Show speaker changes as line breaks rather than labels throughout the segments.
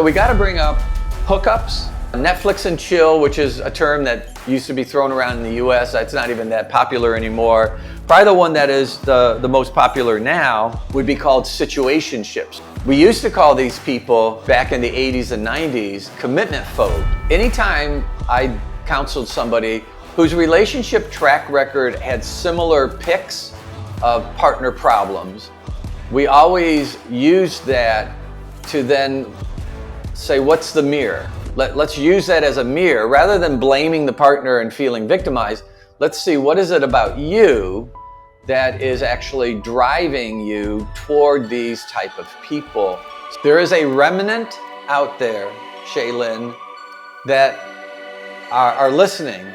we got to bring up hookups, Netflix and chill, which is a term that used to be thrown around in the US. It's not even that popular anymore. Probably the one that is the most popular now would be called situationships. We used to call these people back in the 80s and 90s commitment phobe. Anytime I counseled somebody whose relationship track record had similar picks of partner problems, we always used that to then say, what's the mirror? Let's use that as a mirror. Rather than blaming the partner and feeling victimized, let's see what is it about you that is actually driving you toward these type of people. There is a remnant out there, Shaylin, that are listening,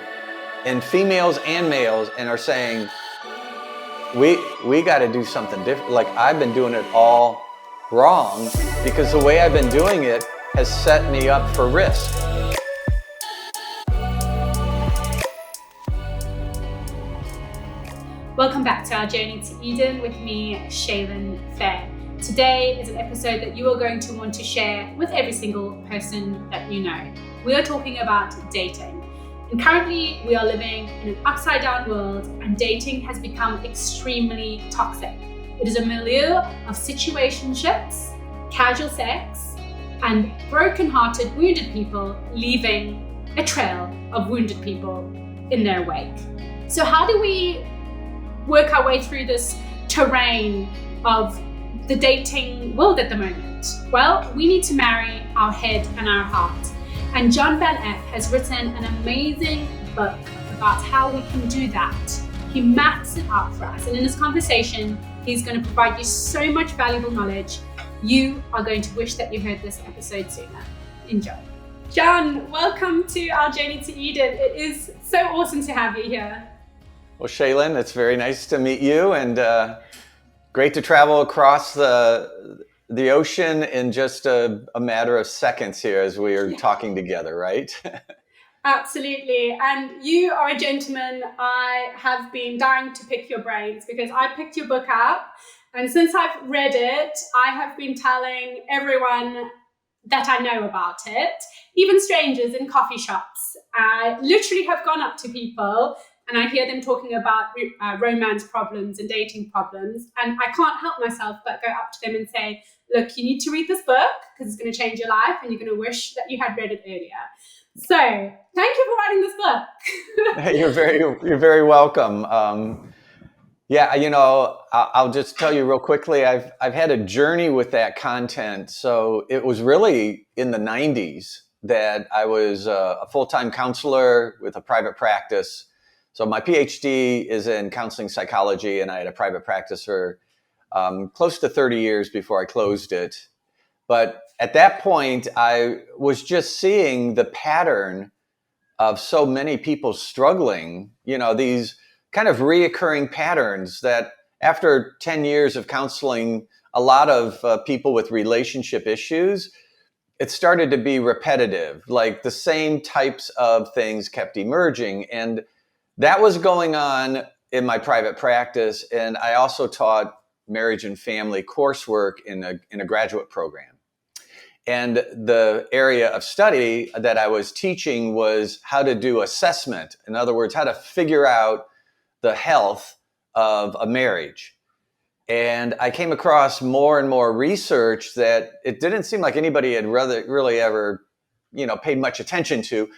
and females and males, and are saying, we got to do something different. Like, I've been doing it all wrong because the way I've been doing it has set me up for risk.
Welcome back to our Journey to Eden with me, Shaylin Fair. Today is an episode that you are going to want to share with every single person that you know. We are talking about dating. And currently we are living in an upside down world, and dating has become extremely toxic. It is a milieu of situationships, casual sex, and broken-hearted, wounded people leaving a trail of wounded people in their wake. So how do we work our way through this terrain of the dating world at the moment? Well, we need to marry our head and our heart. And John Van Epp has written an amazing book about how we can do that. He maps it out for us. And in this conversation, he's going to provide you so much valuable knowledge. You are going to wish that you heard this episode sooner. Enjoy. John, welcome to our Journey to Eden. It is so awesome to have you here.
Well, Shaylin, it's very nice to meet you, and great to travel across the ocean in just a matter of seconds here as we are talking together, right?
Absolutely. And you are a gentleman. I have been dying to pick your brains because I picked your book up. And since I've read it, I have been telling everyone that I know about it, even strangers in coffee shops. I literally have gone up to people and I hear them talking about romance problems and dating problems. And I can't help myself but go up to them and say, look, you need to read this book because it's going to change your life and you're going to wish that you had read it earlier. So thank you for writing this book.
You're very welcome. Yeah, you know, I'll just tell you real quickly, I've had a journey with that content. So it was really in the 90s that I was a full-time counselor with a private practice. So my PhD is in counseling psychology, and I had a private practice for close to 30 years before I closed it. But at that point, I was just seeing the pattern of so many people struggling, you know, these kind of reoccurring patterns that after 10 years of counseling a lot of people with relationship issues, it started to be repetitive, like the same types of things kept emerging. And that was going on in my private practice. And I also taught marriage and family coursework in a graduate program. And the area of study that I was teaching was how to do assessment. In other words, how to figure out the health of a marriage. And I came across more and more research that it didn't seem like anybody had really ever, paid much attention to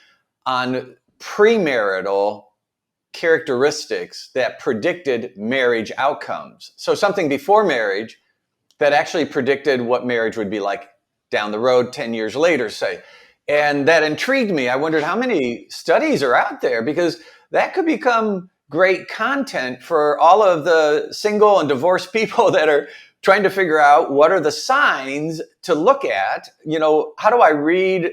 on premarital characteristics that predicted marriage outcomes. So something before marriage that actually predicted what marriage would be like down the road 10 years later, say. And that intrigued me. I wondered how many studies are out there, because that could become great content for all of the single and divorced people that are trying to figure out what are the signs to look at. How do I read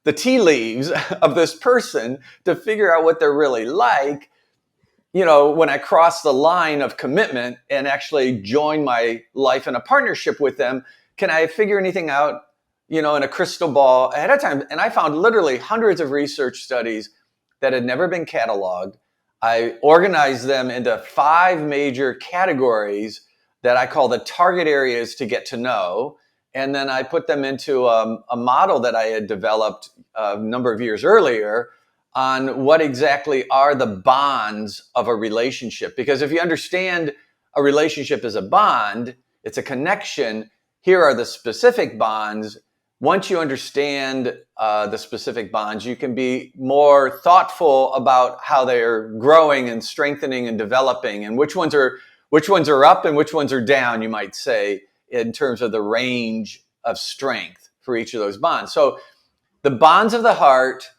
the tea leaves of this person to figure out what they're really like? When I cross the line of commitment and actually join my life in a partnership with them, can I figure anything out, in a crystal ball ahead of time? And I found literally hundreds of research studies that had never been cataloged. I organized them into 5 major categories that I call the target areas to get to know. And then I put them into a model that I had developed a number of years earlier on what exactly are the bonds of a relationship. Because if you understand a relationship as a bond, it's a connection. Here are the specific bonds. Once you understand the specific bonds, you can be more thoughtful about how they're growing and strengthening and developing, and which ones are up and which ones are down, you might say, in terms of the range of strength for each of those bonds. So the bonds of the heart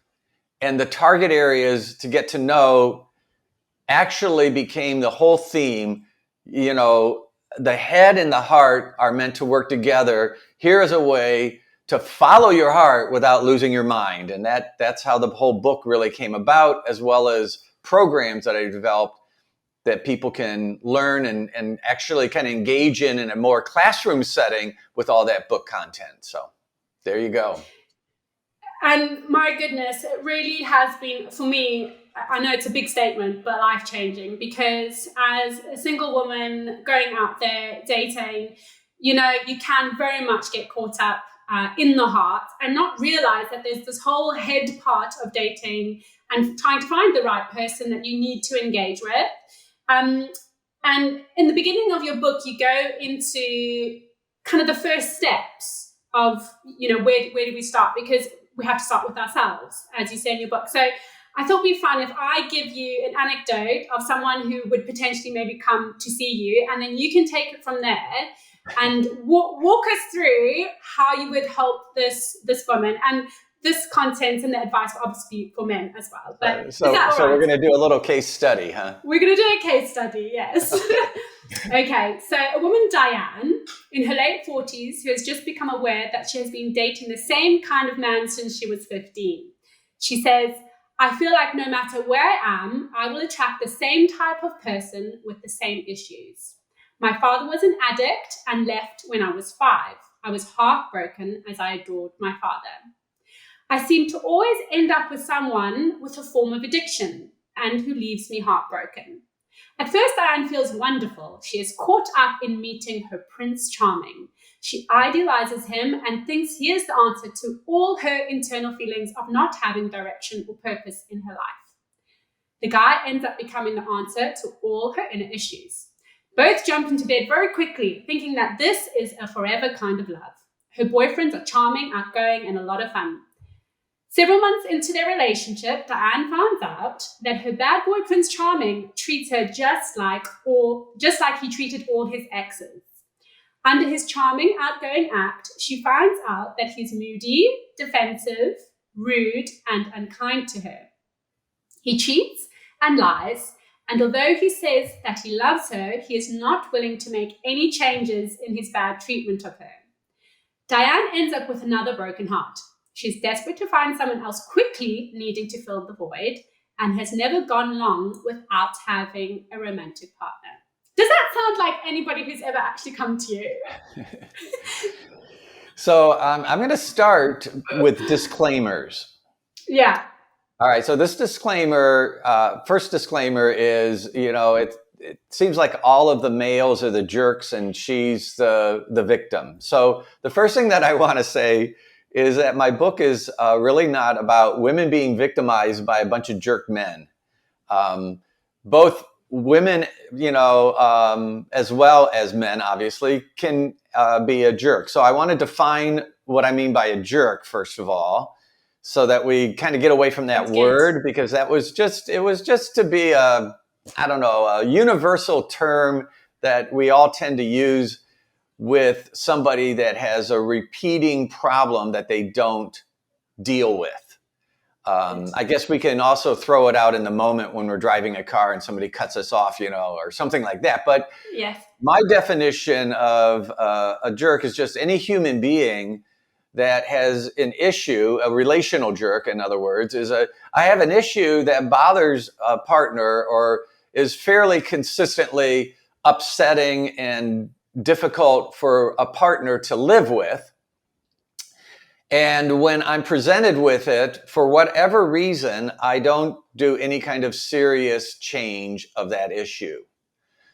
and the target areas to get to know actually became the whole theme. You know, the head and the heart are meant to work together. Here is a way to follow your heart without losing your mind. And that's how the whole book really came about, as well as programs that I developed that people can learn and actually kind of engage in a more classroom setting with all that book content. So there you go.
And my goodness, it really has been, for me, I know it's a big statement, but life-changing, because as a single woman going out there dating, you know, you can very much get caught up in the heart and not realize that there's this whole head part of dating and trying to find the right person that you need to engage with. And in the beginning of your book, you go into kind of the first steps of, you know, where do we start? Because we have to start with ourselves, as you say in your book. So I thought it'd be fun if I give you an anecdote of someone who would potentially maybe come to see you, and then you can take it from there and walk us through how you would help this woman. And this content and the advice obviously for men as well. But
so we're going to do a little case study, huh?
We're going to do a case study, yes. Okay, so a woman, Diane, in her late 40s, who has just become aware that she has been dating the same kind of man since she was 15. She says, I feel like no matter where I am, I will attract the same type of person with the same issues. My father was an addict and left when I was 5. I was heartbroken as I adored my father. I seem to always end up with someone with a form of addiction and who leaves me heartbroken. At first, Diane feels wonderful. She is caught up in meeting her Prince Charming. She idealizes him and thinks he is the answer to all her internal feelings of not having direction or purpose in her life. The guy ends up becoming the answer to all her inner issues. Both jump into bed very quickly, thinking that this is a forever kind of love. Her boyfriends are charming, outgoing, and a lot of fun. Several months into their relationship, Diane finds out that her bad boy Prince Charming treats her just like he treated all his exes. Under his charming, outgoing act, she finds out that he's moody, defensive, rude, and unkind to her. He cheats and lies, and although he says that he loves her, he is not willing to make any changes in his bad treatment of her. Diane ends up with another broken heart. She's desperate to find someone else quickly, needing to fill the void, and has never gone long without having a romantic partner. Does that sound like anybody who's ever actually come to you?
So I'm going to start with disclaimers.
Yeah.
All right. So this disclaimer, first disclaimer is, you know, it seems like all of the males are the jerks and she's the victim. So the first thing that I want to say is that my book is really not about women being victimized by a bunch of jerk men. Both women, you know, as well as men, obviously, can be a jerk. So I want to define what I mean by a jerk, first of all, so that we kind of get away from that word, because it was just to be a universal term that we all tend to use with somebody that has a repeating problem that they don't deal with. I guess we can also throw it out in the moment when we're driving a car and somebody cuts us off, you know, or something like that. But
yes,
my definition of a jerk is just any human being that has an issue, a relational jerk, in other words, I have an issue that bothers a partner or is fairly consistently upsetting and difficult for a partner to live with. And when I'm presented with it, for whatever reason, I don't do any kind of serious change of that issue.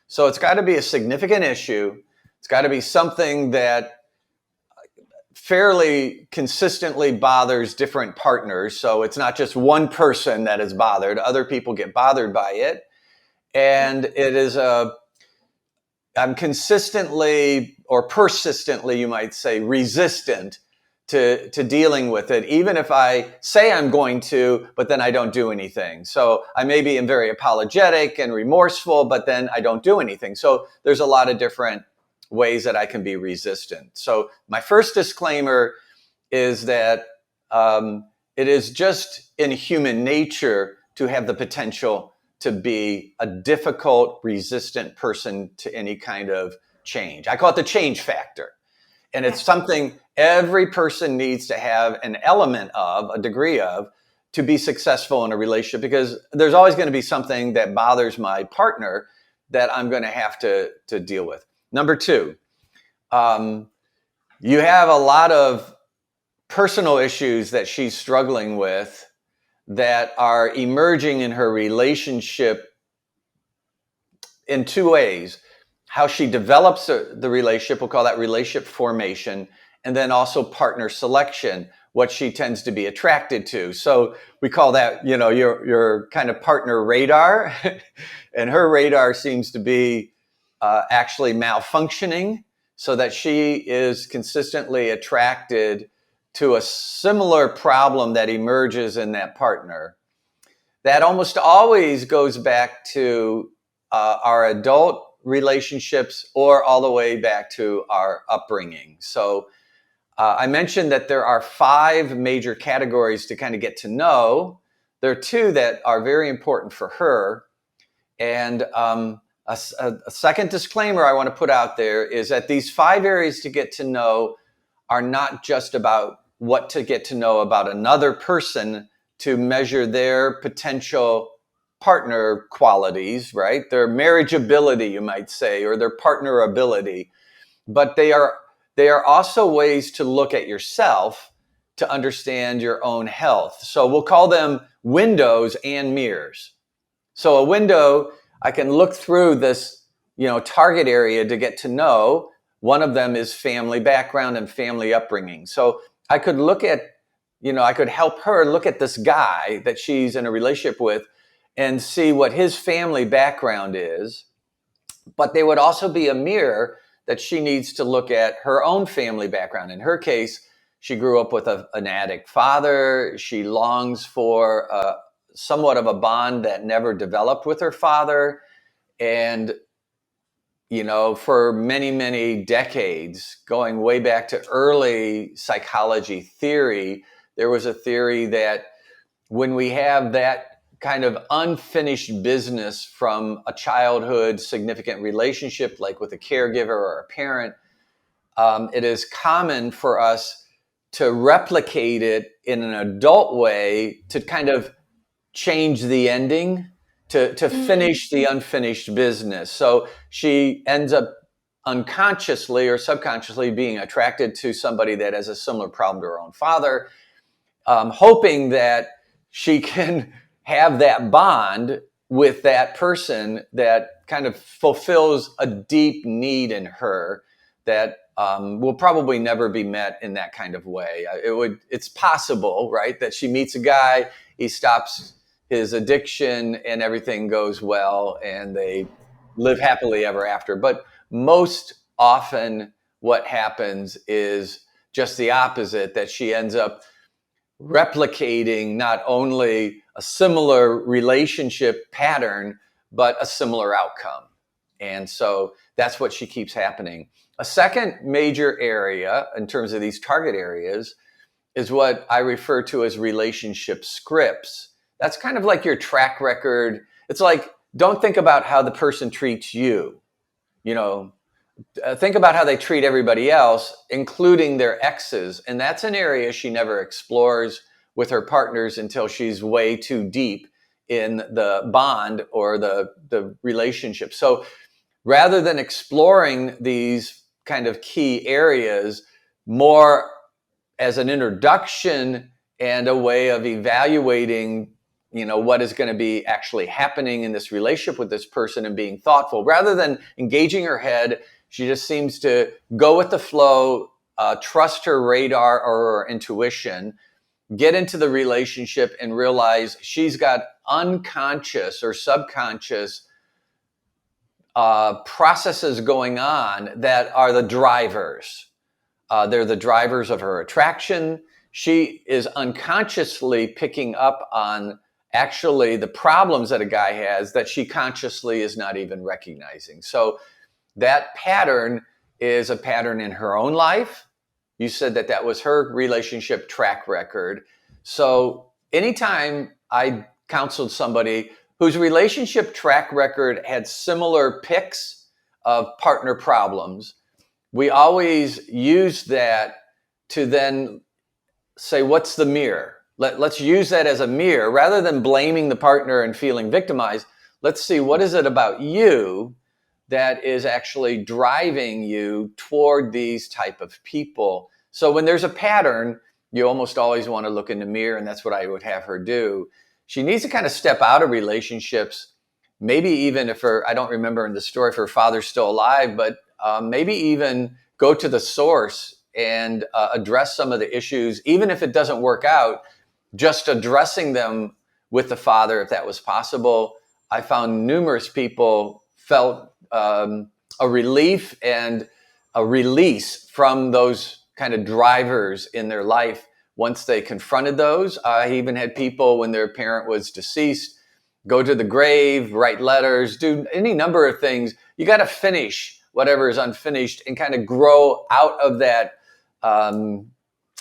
So it's got to be a significant issue. It's got to be something that fairly consistently bothers different partners. So it's not just one person that is bothered. Other people get bothered by it. And it is I'm consistently or persistently, you might say, resistant to dealing with it, even if I say I'm going to, but then I don't do anything. So I maybe am very apologetic and remorseful, but then I don't do anything. So there's a lot of different ways that I can be resistant. So my first disclaimer is that it is just in human nature to have the potential to be a difficult, resistant person to any kind of change. I call it the change factor. And it's something every person needs to have an element of, a degree of, to be successful in a relationship, because there's always going to be something that bothers my partner that I'm going to have to deal with. Number two, you have a lot of personal issues that she's struggling with that are emerging in her relationship in two ways. How she develops the relationship, we'll call that relationship formation, and then also partner selection, what she tends to be attracted to. So we call that, your kind of partner radar, and her radar seems to be actually malfunctioning, so that she is consistently attracted to a similar problem that emerges in that partner. That almost always goes back to our adult relationships, or all the way back to our upbringing. So I mentioned that there are 5 major categories to kind of get to know. There are 2 that are very important for her. And a second disclaimer I want to put out there is that these 5 areas to get to know are not just about what to get to know about another person to measure their potential partner qualities, right? Their marriageability, you might say, or their partner ability. But they are also ways to look at yourself to understand your own health. So we'll call them windows and mirrors. So a window, I can look through this, target area to get to know. One of them is family background and family upbringing. So I could look at, I could help her look at this guy that she's in a relationship with and see what his family background is. But they would also be a mirror that she needs to look at her own family background. In her case, she grew up with an addict father. She longs for somewhat of a bond that never developed with her father. And, for many, many decades, going way back to early psychology theory, there was a theory that when we have that kind of unfinished business from a childhood significant relationship, like with a caregiver or a parent, it is common for us to replicate it in an adult way to kind of change the ending, to finish the unfinished business. So she ends up unconsciously or subconsciously being attracted to somebody that has a similar problem to her own father, hoping that she can have that bond with that person that kind of fulfills a deep need in her that will probably never be met in that kind of way. It's possible, right, that she meets a guy, he stops his addiction, and everything goes well, and they live happily ever after. But most often what happens is just the opposite, that she ends up replicating not only a similar relationship pattern, but a similar outcome. And so that's what she keeps happening. A second major area in terms of these target areas is what I refer to as relationship scripts. That's kind of like your track record. It's like, don't think about how the person treats you. Think about how they treat everybody else, including their exes. And that's an area she never explores with her partners until she's way too deep in the bond or the relationship. So rather than exploring these kind of key areas more as an introduction and a way of evaluating, what is going to be actually happening in this relationship with this person and being thoughtful, rather than engaging her head, she just seems to go with the flow, trust her radar or her intuition, get into the relationship and realize she's got unconscious or subconscious processes going on that are the drivers. They're the drivers of her attraction. She is unconsciously picking up on actually the problems that a guy has that she consciously is not even recognizing. So that pattern is a pattern in her own life. You said that that was her relationship track record. So anytime I counseled somebody whose relationship track record had similar picks of partner problems, we always use that to then say, what's the mirror? Let's use that as a mirror rather than blaming the partner and feeling victimized. Let's see, what is it about you that is actually driving you toward these type of people? So when there's a pattern, you almost always want to look in the mirror, and that's what I would have her do. She needs to kind of step out of relationships, maybe even if I don't remember in the story if her father's still alive, but maybe even go to the source and address some of the issues, even if it doesn't work out, just addressing them with the father, if that was possible. I found numerous people felt a relief and a release from those kind of drivers in their life once they confronted those. I even had people, when their parent was deceased, go to the grave, write letters, do any number of things. You got to finish whatever is unfinished and kind of grow out of that.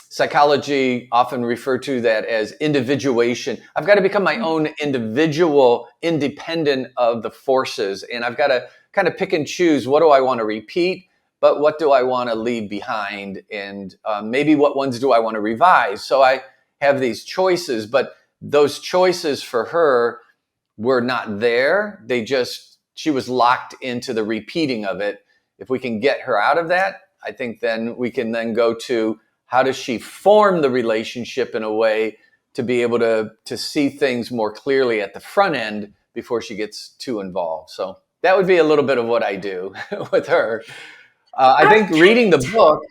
Psychology often referred to that as individuation. I've got to become my own individual, independent of the forces. And I've got to kind of pick and choose, what do I want to repeat, but what do I want to leave behind? And maybe what ones do I want to revise? So I have these choices, but those choices for her were not there. She was locked into the repeating of it. If we can get her out of that, I think then we can then go to, how does she form the relationship in a way to be able to see things more clearly at the front end before she gets too involved? So that would be a little bit of what I do with her. I think reading the book,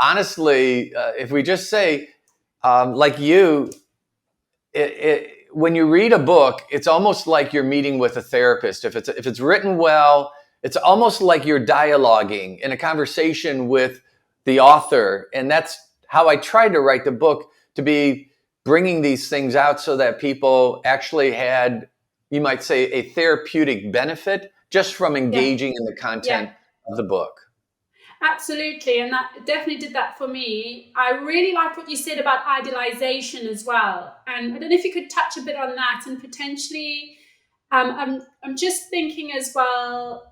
honestly, if we just say, like you, when you read a book, it's almost like you're meeting with a therapist. If it's written well, it's almost like you're dialoguing in a conversation with the author. And that's how I tried to write the book, to be bringing these things out so that people actually had, you might say, a therapeutic benefit just from engaging in the content of the book.
Absolutely. And that definitely did that for me. I really liked what you said about idealization as well. And I don't know if you could touch a bit on that, and potentially, I'm just thinking as well,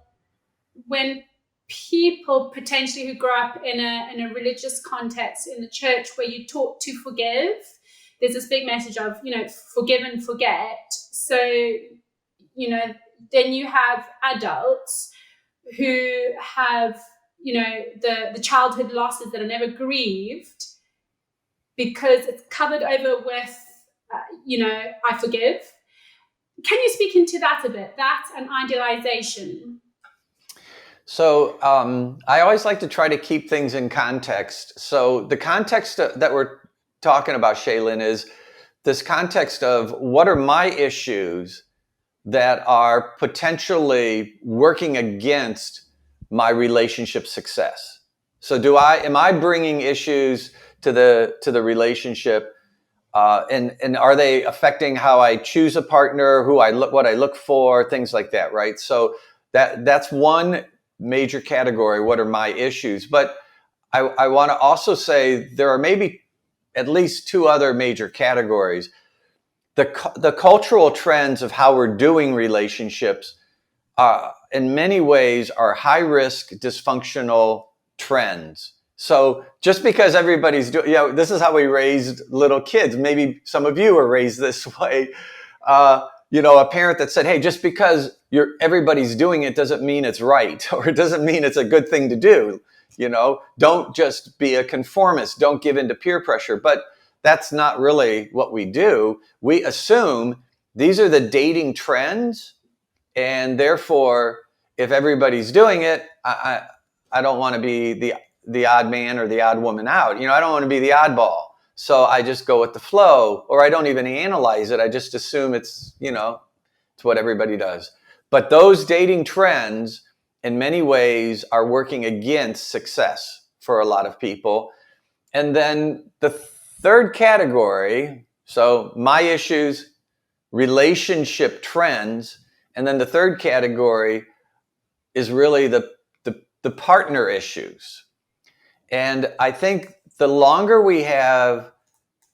when people potentially who grow up in a religious context in the church where you taught to forgive, there's this big message of, forgive and forget. So, then you have adults who have, the childhood losses that are never grieved because it's covered over with, I forgive. Can you speak into that a bit? That and idealization.
So I always like to try to keep things in context. So the context that we're talking about, Shaylin, is this context of what are my issues that are potentially working against my relationship success. So am I bringing issues to the relationship, and are they affecting how I choose a partner, what I look for, things like that, right? So that's one major category. What are my issues? But I want to also say there are maybe at least two other major categories. The cultural trends of how we're doing relationships in many ways are high risk, dysfunctional trends. So just because everybody's doing, this is how we raised little kids. Maybe some of you were raised this way. A parent that said, hey, just because everybody's doing it doesn't mean it's right, or it doesn't mean it's a good thing to do. Don't just be a conformist. Don't give in to peer pressure. But that's not really what we do. We assume these are the dating trends, and therefore, if everybody's doing it, I don't want to be the odd man or the odd woman out. I don't want to be the oddball. So I just go with the flow, or I don't even analyze it. I just assume it's what everybody does. But those dating trends in many ways are working against success for a lot of people. And then the third category, so my issues, relationship trends, and then the third category is really the partner issues. And I think the longer we have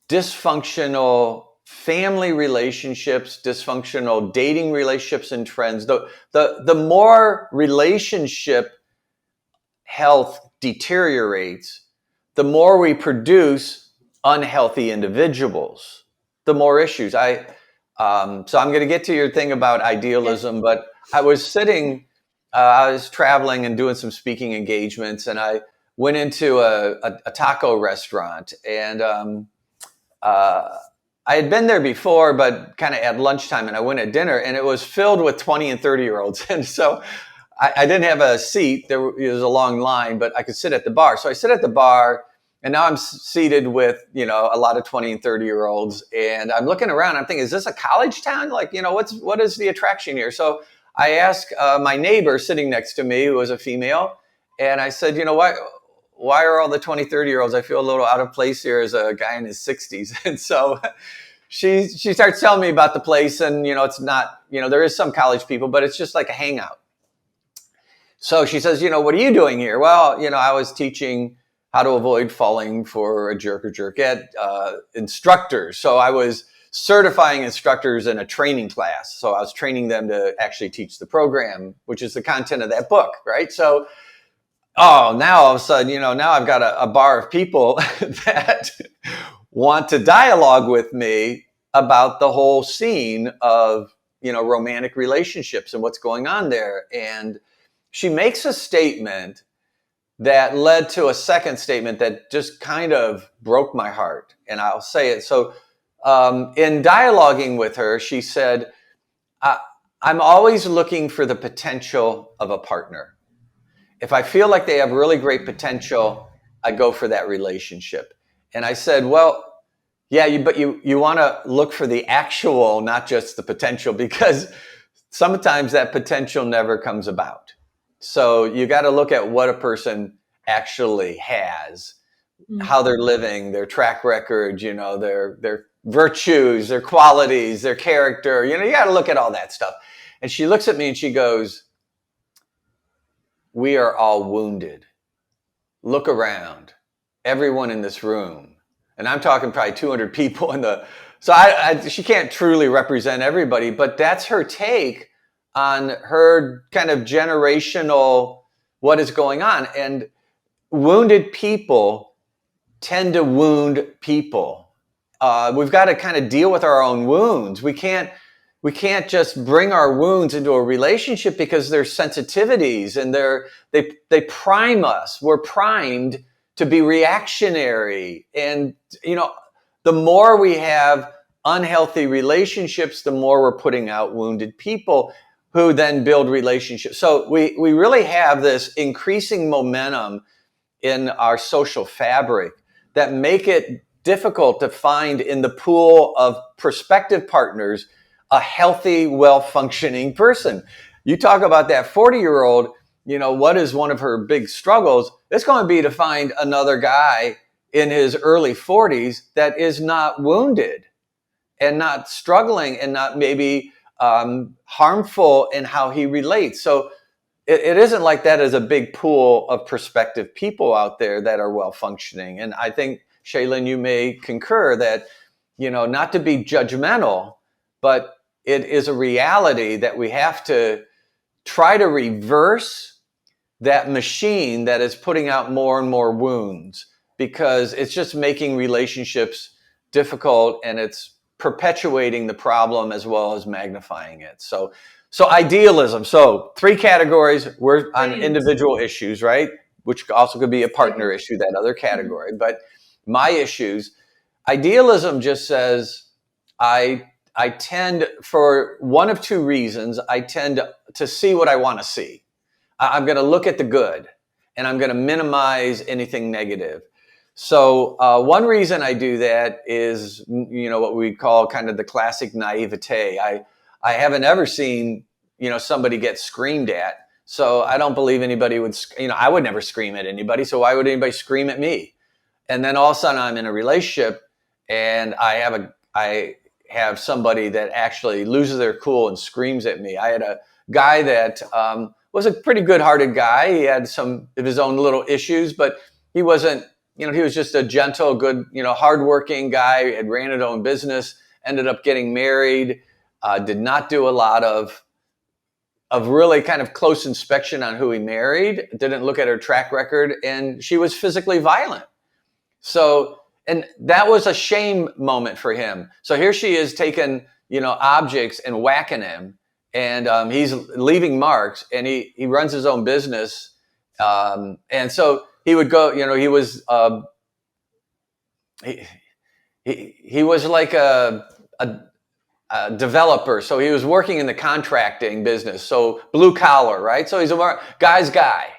dysfunctional family relationships, dysfunctional dating relationships and trends, the more relationship health deteriorates, the more we produce unhealthy individuals, the more issues. So I'm going to get to your thing about idealism, but I was traveling and doing some speaking engagements, and I went into a taco restaurant, and I had been there before, but kind of at lunchtime, and I went at dinner, and it was filled with 20 and 30-year-olds. And so I didn't have a seat. There was a long line, but I could sit at the bar. So I sit at the bar, and now I'm seated with, a lot of 20 and 30-year-olds. And I'm looking around. I'm thinking, is this a college town? Like, what is the attraction here? So I asked my neighbor sitting next to me, who was a female, and I said, why are all the 20, 30-year-olds? I feel a little out of place here as a guy in his 60s. And so she starts telling me about the place, and, it's not, there is some college people, but it's just like a hangout. So she says, what are you doing here? Well, I was teaching how to avoid falling for a jerk or jerkette instructors. So I was certifying instructors in a training class. So I was training them to actually teach the program, which is the content of that book, right? So, now all of a sudden, now I've got a bar of people that want to dialogue with me about the whole scene of, romantic relationships and what's going on there. And she makes a statement that led to a second statement that just kind of broke my heart. And I'll say it. So in dialoguing with her, she said, I'm always looking for the potential of a partner. If I feel like they have really great potential, I go for that relationship. And I said, well, yeah, but you want to look for the actual, not just the potential, because sometimes that potential never comes about. So you got to look at what a person actually has, how they're living, their track record, their virtues, their qualities, their character. You got to look at all that stuff. And she looks at me and she goes, we are all wounded. Look around. Everyone in this room. And I'm talking probably 200 people so she can't truly represent everybody, but that's her take on her kind of generational, what is going on. And wounded people tend to wound people. We've got to kind of deal with our own wounds. We can't just bring our wounds into a relationship because there's sensitivities and they prime us. We're primed to be reactionary. And, the more we have unhealthy relationships, the more we're putting out wounded people who then build relationships. So we really have this increasing momentum in our social fabric that make it difficult to find in the pool of prospective partners a healthy, well-functioning person. You talk about that 40-year-old, what is one of her big struggles? It's going to be to find another guy in his early 40s that is not wounded and not struggling and not maybe harmful in how he relates. So it isn't like that as a big pool of prospective people out there that are well-functioning. And I think, Shaylin, you may concur that, not to be judgmental, but it is a reality that we have to try to reverse that machine that is putting out more and more wounds, because it's just making relationships difficult and it's perpetuating the problem as well as magnifying it. So idealism. So 3 categories. We're on individual issues, right? Which also could be a partner issue, that other category. But my issues, idealism just says I tend, for one of 2 reasons, I tend to see what I want to see. I'm going to look at the good. and I'm going to minimize anything negative. So one reason I do that is, what we call kind of the classic naivete. I haven't ever seen, somebody get screamed at. So I don't believe anybody would, I would never scream at anybody. So why would anybody scream at me? And then all of a sudden I'm in a relationship and I have somebody that actually loses their cool and screams at me. I had a guy that was a pretty good-hearted guy. He had some of his own little issues, but he wasn't, he was just a gentle, good, hardworking guy, had ran his own business, ended up getting married, did not do a lot of really kind of close inspection on who he married, didn't look at her track record, and she was physically violent. So, and that was a shame moment for him. So here she is taking, objects and whacking him, and he's leaving marks, and he runs his own business. And so he would go, he was, he was like a developer. So he was working in the contracting business. So blue collar, right? So he's a guy's guy.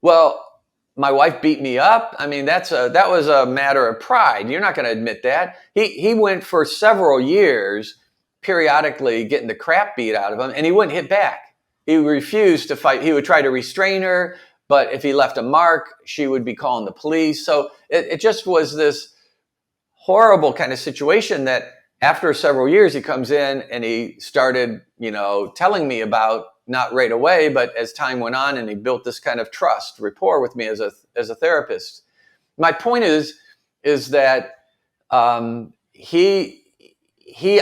Well, my wife beat me up. I mean, that was a matter of pride. You're not going to admit that. He went for several years, periodically getting the crap beat out of him, and he wouldn't hit back. He refused to fight. He would try to restrain her, but if he left a mark, she would be calling the police. So it just was this horrible kind of situation that after several years, he comes in and he started, telling me about, not right away, but as time went on, and he built this kind of trust, rapport with me as a therapist. My point is that he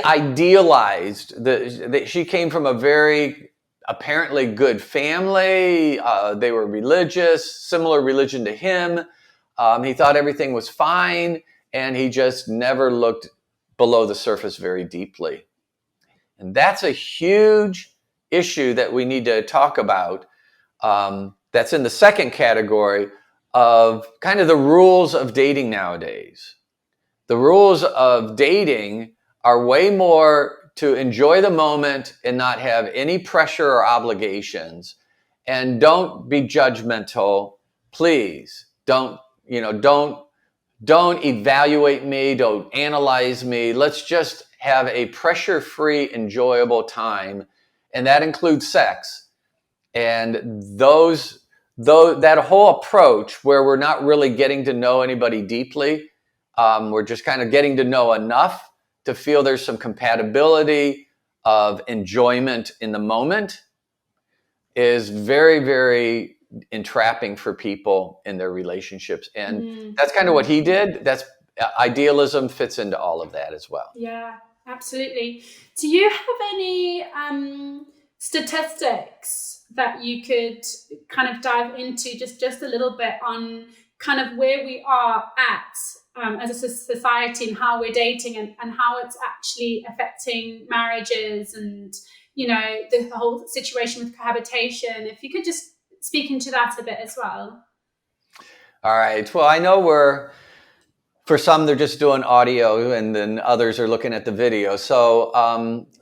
idealized that she came from a very apparently good family. They were religious, similar religion to him. He thought everything was fine, and he just never looked below the surface very deeply. And that's a huge issue that we need to talk about. That's in the second category of kind of the rules of dating nowadays. The rules of dating are way more to enjoy the moment and not have any pressure or obligations. And don't be judgmental. Please don't evaluate me. Don't analyze me. Let's just have a pressure-free, enjoyable time. And that includes sex. And that whole approach where we're not really getting to know anybody deeply, we're just kind of getting to know enough to feel there's some compatibility of enjoyment in the moment, is very, very entrapping for people in their relationships. And that's kind of what he did. That's idealism fits into all of that as well.
Yeah, absolutely. Do you have any statistics that you could kind of dive into just a little bit on kind of where we are at as a society and how we're dating and how it's actually affecting marriages and, the whole situation with cohabitation? If you could just speak into that a bit as well.
All right. Well, I know for some, they're just doing audio, and then others are looking at the video. So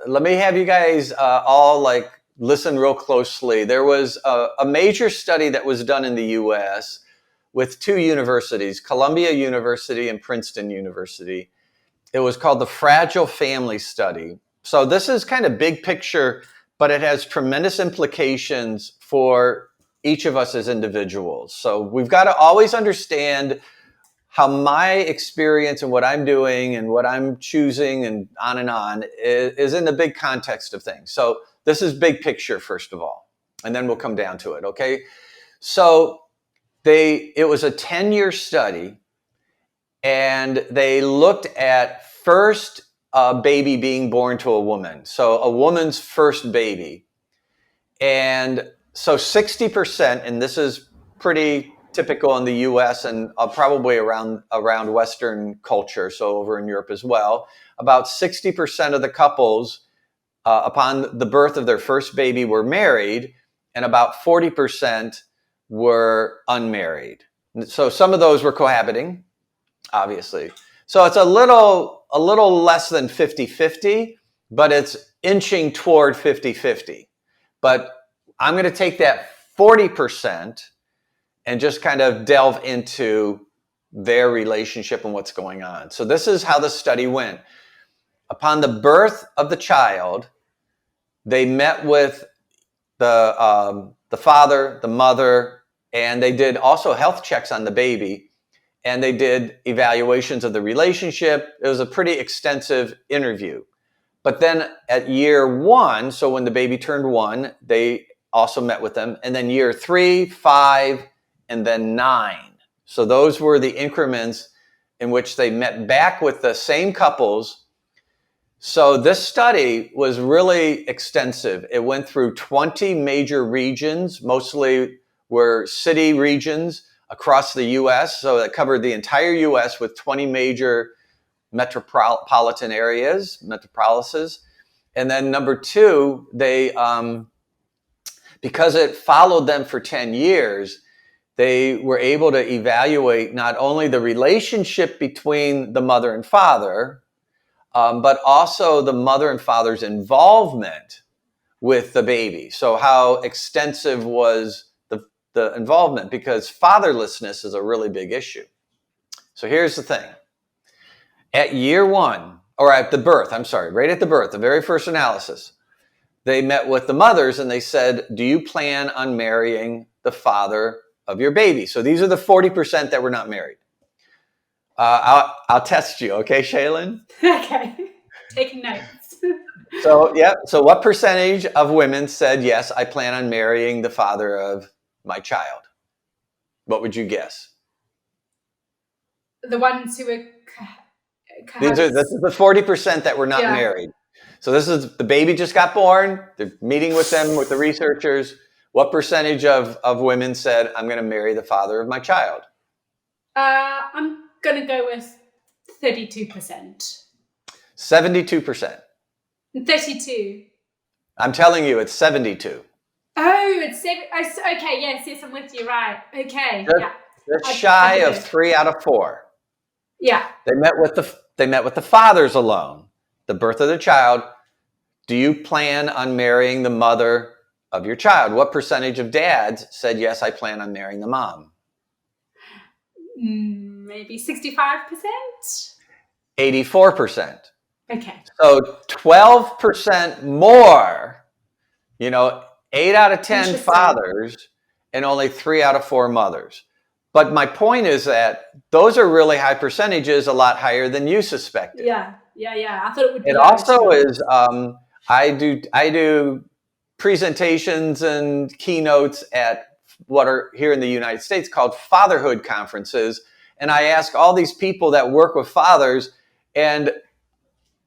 let me have you guys all listen real closely. There was a major study that was done in the U.S. with two universities, Columbia University and Princeton University. It was called the Fragile Family Study. So this is kind of big picture, but it has tremendous implications for each of us as individuals. So we've got to always understand how my experience and what I'm doing and what I'm choosing and on is in the big context of things. So this is big picture, first of all, and then we'll come down to it, okay? So it was a 10-year study, and they looked at first baby being born to a woman. So a woman's first baby. And so 60%, and this is pretty typical in the U.S. and probably around Western culture, so over in Europe as well, about 60% of the couples upon the birth of their first baby were married, and about 40% were unmarried. So some of those were cohabiting, obviously. So it's a little less than 50-50, but it's inching toward 50-50. But I'm going to take that 40% and just kind of delve into their relationship and what's going on. So this is how the study went. Upon the birth of the child, they met with the father, the mother, and they did also health checks on the baby, and they did evaluations of the relationship. It was a pretty extensive interview. But then at year 1, so when the baby turned 1, they also met with them. And then year 3, 5, and then 9. So those were the increments in which they met back with the same couples. So this study was really extensive. It went through 20 major regions, mostly were city regions across the U.S. So it covered the entire U.S. with 20 major metropolitan areas, metropolises. And then number 2, they, because it followed them for 10 years, they were able to evaluate not only the relationship between the mother and father, but also the mother and father's involvement with the baby. So how extensive was the involvement? Because fatherlessness is a really big issue. So here's the thing. At year 1, or at the birth, right at the birth, the very first analysis, they met with the mothers and they said, do you plan on marrying the father of your baby? So these are the 40% that were not married. I'll test you, okay, Shaylin?
Okay, taking notes.
So what percentage of women said, yes, I plan on marrying the father of my child? What would you guess?
The ones who were...
This is the 40% that were not married. So this is, the baby just got born. They're meeting with them, with the researchers. What percentage of women said, I'm going to marry the father of my child?
I'm going to go with 32%.
72%.
32.
I'm telling you, it's 72.
Oh, it's 7. Okay, yes, I'm with you, right. Okay,
Just shy of 3 out of 4.
Yeah.
They met with the fathers alone. The birth of the child. Do you plan on marrying the mother of your child? What percentage of dads said, yes, I plan on marrying the mom?
Maybe 65%?
84%.
Okay.
So 12% more, 8 out of 10 fathers and only 3 out of 4 mothers. But my point is that those are really high percentages, a lot higher than you suspected.
Yeah. I thought it would be.
It also is, I do presentations and keynotes at what are here in the United States called fatherhood conferences. And I ask all these people that work with fathers, and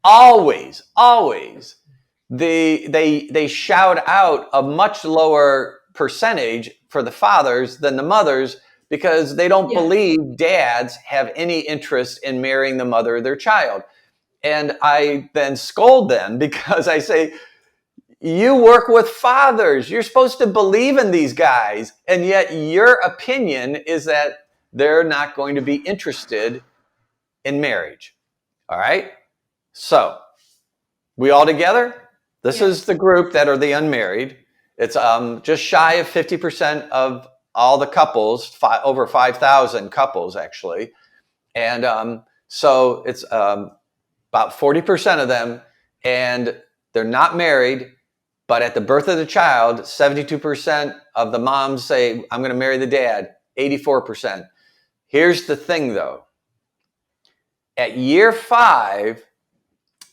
always, they shout out a much lower percentage for the fathers than the mothers, because they don't believe dads have any interest in marrying the mother of their child. And I then scold them because I say, you work with fathers. You're supposed to believe in these guys. And yet your opinion is that they're not going to be interested in marriage. All right. So we all together? This is the group that are the unmarried. It's just shy of 50% of all the couples, over 5,000 couples actually. And so it's about 40% of them, and they're not married, but at the birth of the child, 72% of the moms say, I'm going to marry the dad, 84%. Here's the thing though. At year 5,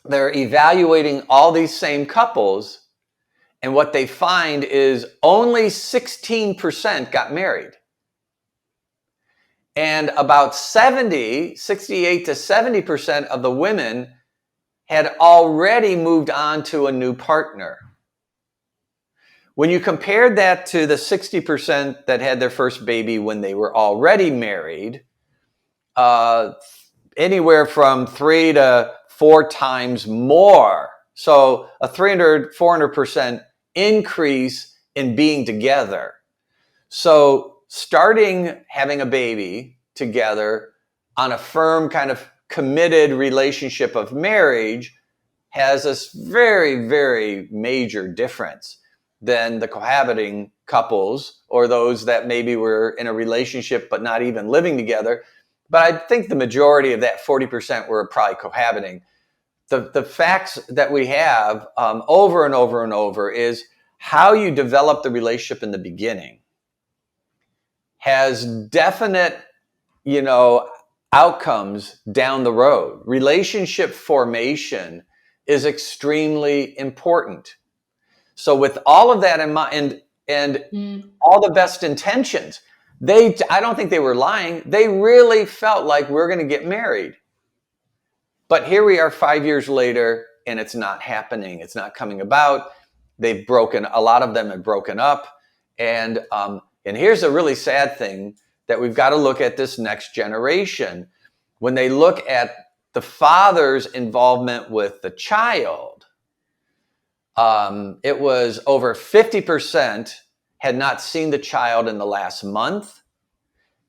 they're evaluating all these same couples, and what they find is only 16% got married. And about 68 to 70% of the women had already moved on to a new partner. When you compared that to the 60% that had their first baby when they were already married, anywhere from 3 to 4 times more. So a 400% increase in being together. So starting having a baby together on a firm kind of committed relationship of marriage has this very, very major difference than the cohabiting couples or those that maybe were in a relationship but not even living together. But I think the majority of that 40% were probably cohabiting. The facts that we have over and over and over is how you develop the relationship in the beginning has definite, outcomes down the road. Relationship formation is extremely important. So with all of that in mind and all the best intentions, I don't think they were lying. They really felt like we're going to get married. But here we are 5 years later, and it's not happening. It's not coming about. A lot of them have broken up. And here's a really sad thing that we've got to look at this next generation. When they look at the father's involvement with the child, it was over 50% had not seen the child in the last month.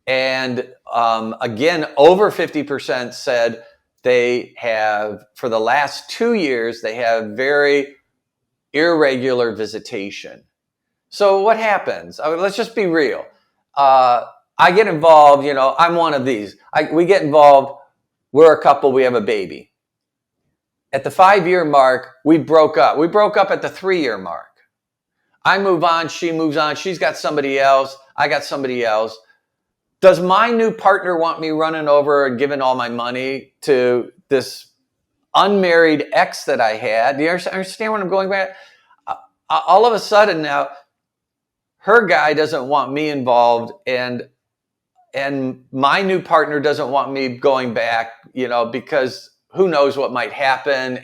And again, over 50% said they have, for the last 2 years, they have very irregular visitation. So what happens? Let's just be real. I get involved, I'm one of these. We get involved, we're a couple, we have a baby. At the 5-year mark, we broke up. We broke up at the 3-year mark. I move on, she moves on, she's got somebody else, I got somebody else. Does my new partner want me running over and giving all my money to this unmarried ex that I had? Do you understand what I'm going back? All of a sudden now, her guy doesn't want me involved, and my new partner doesn't want me going back, because who knows what might happen.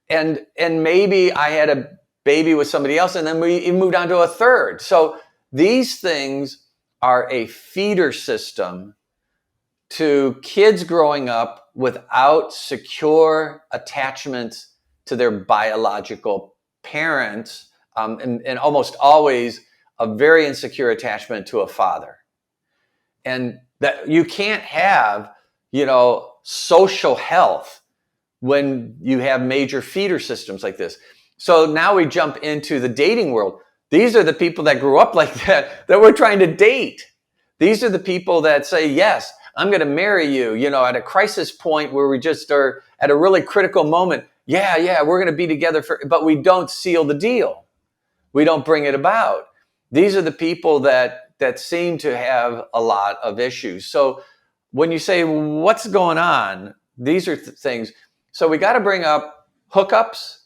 And maybe I had a baby with somebody else, and then we moved on to a third. So these things are a feeder system to kids growing up without secure attachments to their biological parents, and almost always a very insecure attachment to a father. And that you can't have, social health when you have major feeder systems like this. So now we jump into the dating world. These are the people that grew up like that we're trying to date. These are the people that say, yes, I'm going to marry you, at a crisis point where we just are at a really critical moment. Yeah, we're going to be together but we don't seal the deal. We don't bring it about. These are the people that seem to have a lot of issues. So when you say, what's going on? These are things. So we got to bring up hookups,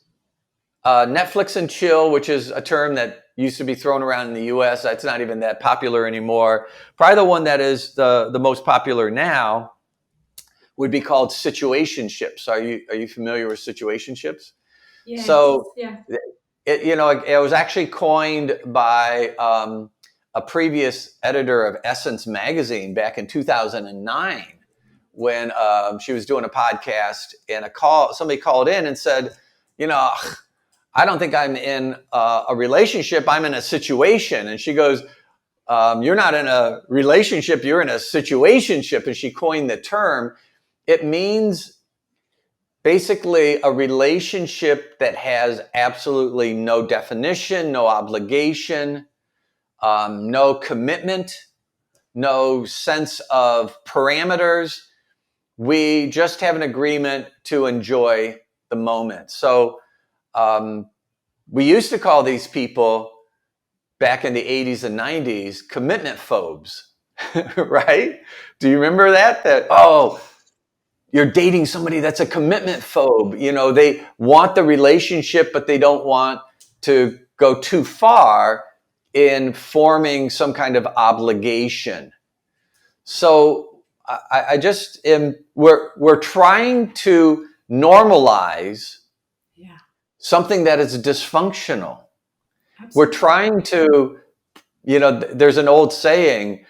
Netflix and chill, which is a term that used to be thrown around in the US. It's not even that popular anymore. Probably the one that is the most popular now would be called situationships. Are you familiar with situationships?
Yeah.
So
yeah.
It was actually coined by a previous editor of Essence magazine back in 2009 when she was doing a podcast, and somebody called in and said, I don't think I'm in a relationship. I'm in a situation. And she goes, you're not in a relationship. You're in a situationship. And she coined the term. It means basically a relationship that has absolutely no definition, no obligation, no commitment, no sense of parameters. We just have an agreement to enjoy the moment. So we used to call these people back in the 80s and 90s commitment phobes, right? Do you remember that? You're dating somebody that's a commitment phobe. They want the relationship, but they don't want to go too far in forming some kind of obligation. So I just am, we're trying to normalize something that is dysfunctional. Absolutely. We're trying to, there's an old saying,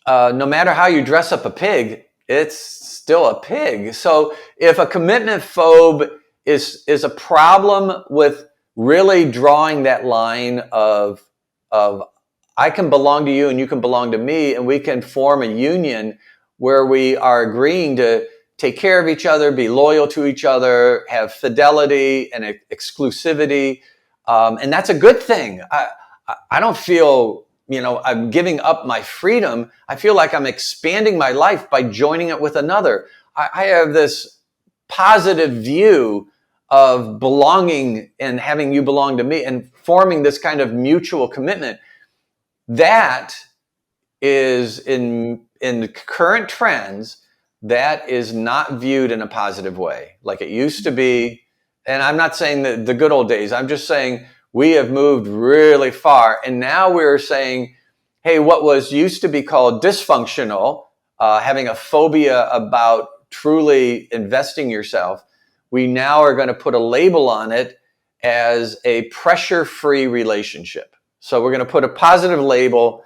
no matter how you dress up a pig, it's still a pig. So if a commitment phobe is a problem with really drawing that line of I can belong to you and you can belong to me, and we can form a union where we are agreeing to take care of each other, be loyal to each other, have fidelity and exclusivity. And that's a good thing. I don't feel, I'm giving up my freedom. I feel like I'm expanding my life by joining it with another. I have this positive view of belonging and having you belong to me and forming this kind of mutual commitment. That is in current trends, that is not viewed in a positive way like it used to be. And I'm not saying that the good old days, I'm just saying we have moved really far. And now we're saying, hey, what was used to be called dysfunctional, having a phobia about truly investing yourself, we now are going to put a label on it as a pressure-free relationship. So we're going to put a positive label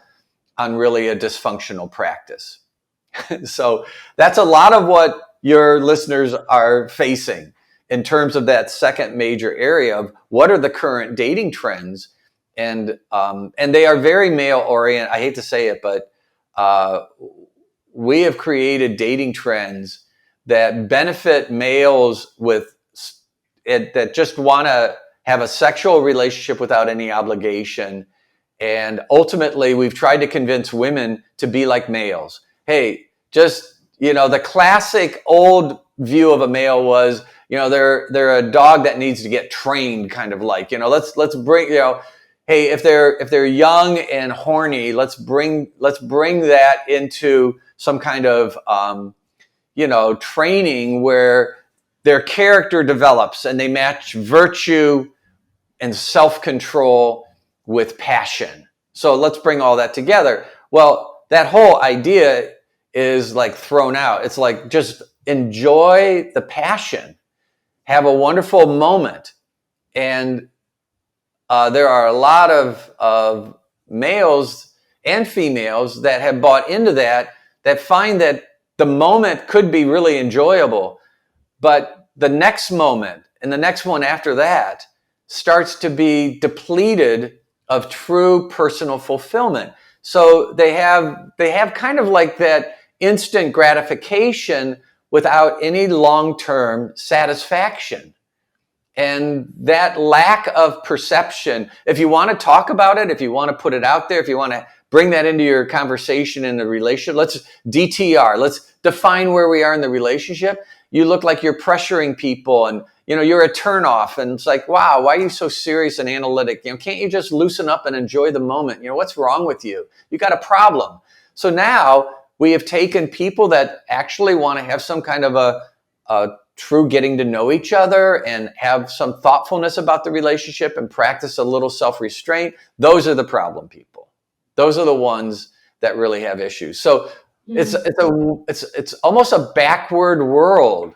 on really a dysfunctional practice. So that's a lot of what your listeners are facing in terms of that second major area of what are the current dating trends. And they are very male oriented. I hate to say it, but we have created dating trends that benefit males that just want to have a sexual relationship without any obligation. And ultimately, we've tried to convince women to be like males. Hey, just, the classic old view of a male was, they're a dog that needs to get trained, kind of like, let's bring, hey, if they're young and horny, let's bring that into some kind of, training where their character develops and they match virtue and self-control with passion. So let's bring all that together. Well, that whole idea is like thrown out. It's like, just enjoy the passion, have a wonderful moment. And there are a lot of males and females that have bought into that find that the moment could be really enjoyable, but the next moment and the next one after that starts to be depleted of true personal fulfillment. So they have kind of like that instant gratification without any long-term satisfaction. And that lack of perception, if you want to talk about it, if you want to put it out there, if you want to bring that into your conversation in the relationship, let's DTR, let's define where we are in the relationship. You look like you're pressuring people and, you're a turnoff. And it's like, wow, why are you so serious and analytic? Can't you just loosen up and enjoy the moment? What's wrong with you? You got a problem. So now we have taken people that actually want to have some kind of a true getting to know each other and have some thoughtfulness about the relationship and practice a little self-restraint. Those are the problem people. Those are the ones that really have issues. So it's almost a backward world.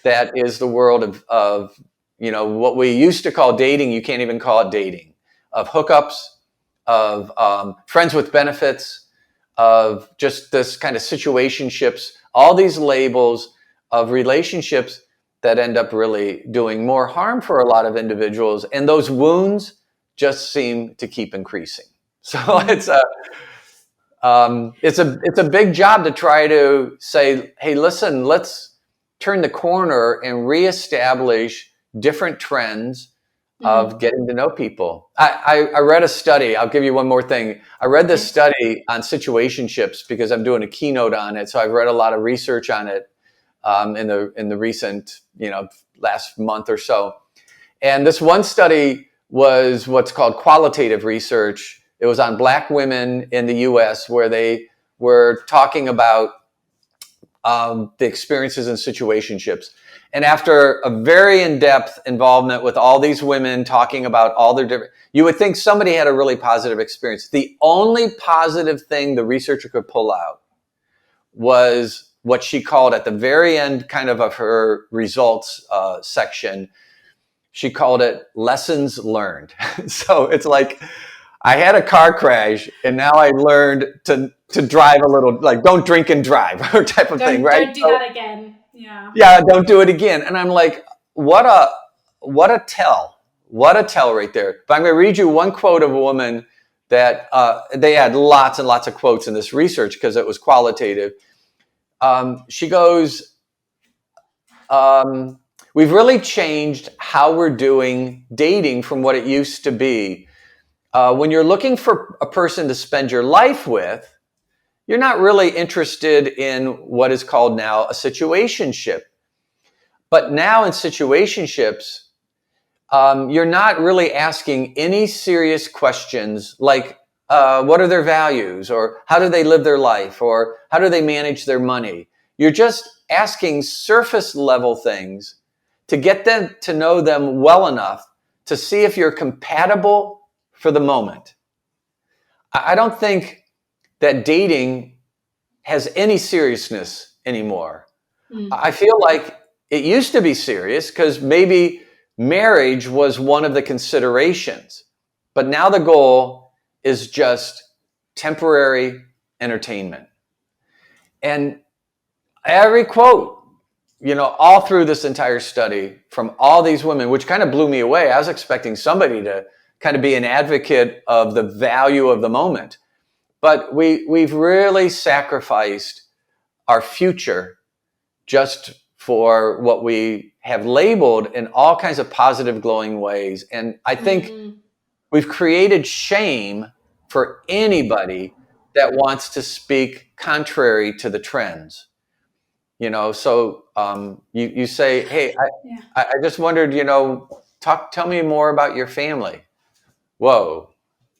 That is the world of what we used to call dating. You can't even call it dating. Of hookups, of friends with benefits, of just this kind of situationships, all these labels of relationships that end up really doing more harm for a lot of individuals. And those wounds just seem to keep increasing. So it's a big job to try to say, hey, listen, let's turn the corner and reestablish different trends of getting to know people. I read a study. I'll give you one more thing. I read this study on situationships because I'm doing a keynote on it. So I've read a lot of research on it in the recent, last month or so. And this one study was what's called qualitative research. It was on Black women in the US where they were talking about the experiences in situationships. And after a very in-depth involvement with all these women talking about all their different, you would think somebody had a really positive experience. The only positive thing the researcher could pull out was what she called at the very end kind of her results section. She called it lessons learned. So it's like, I had a car crash and now I learned to drive a little, like don't drink and drive type of thing, right?
Don't do that again. Yeah.
Yeah, don't do it again. And I'm like, what a tell right there. But I'm going to read you one quote of a woman that they had lots and lots of quotes in this research because it was qualitative. She goes, we've really changed how we're doing dating from what it used to be. When you're looking for a person to spend your life with, you're not really interested in what is called now a situationship. But now in situationships, you're not really asking any serious questions like what are their values, or how do they live their life, or how do they manage their money. You're just asking surface level things to get them to know them well enough to see if you're compatible for the moment. I don't think that dating has any seriousness anymore. I feel like it used to be serious because maybe marriage was one of the considerations, but now the goal is just temporary entertainment. And every quote, all through this entire study from all these women, which kind of blew me away. I was expecting somebody to kind of be an advocate of the value of the moment, but we've really sacrificed our future just for what we have labeled in all kinds of positive, glowing ways. And I think we've created shame for anybody that wants to speak contrary to the trends. So you say, hey, I just wondered, tell me more about your family. Whoa.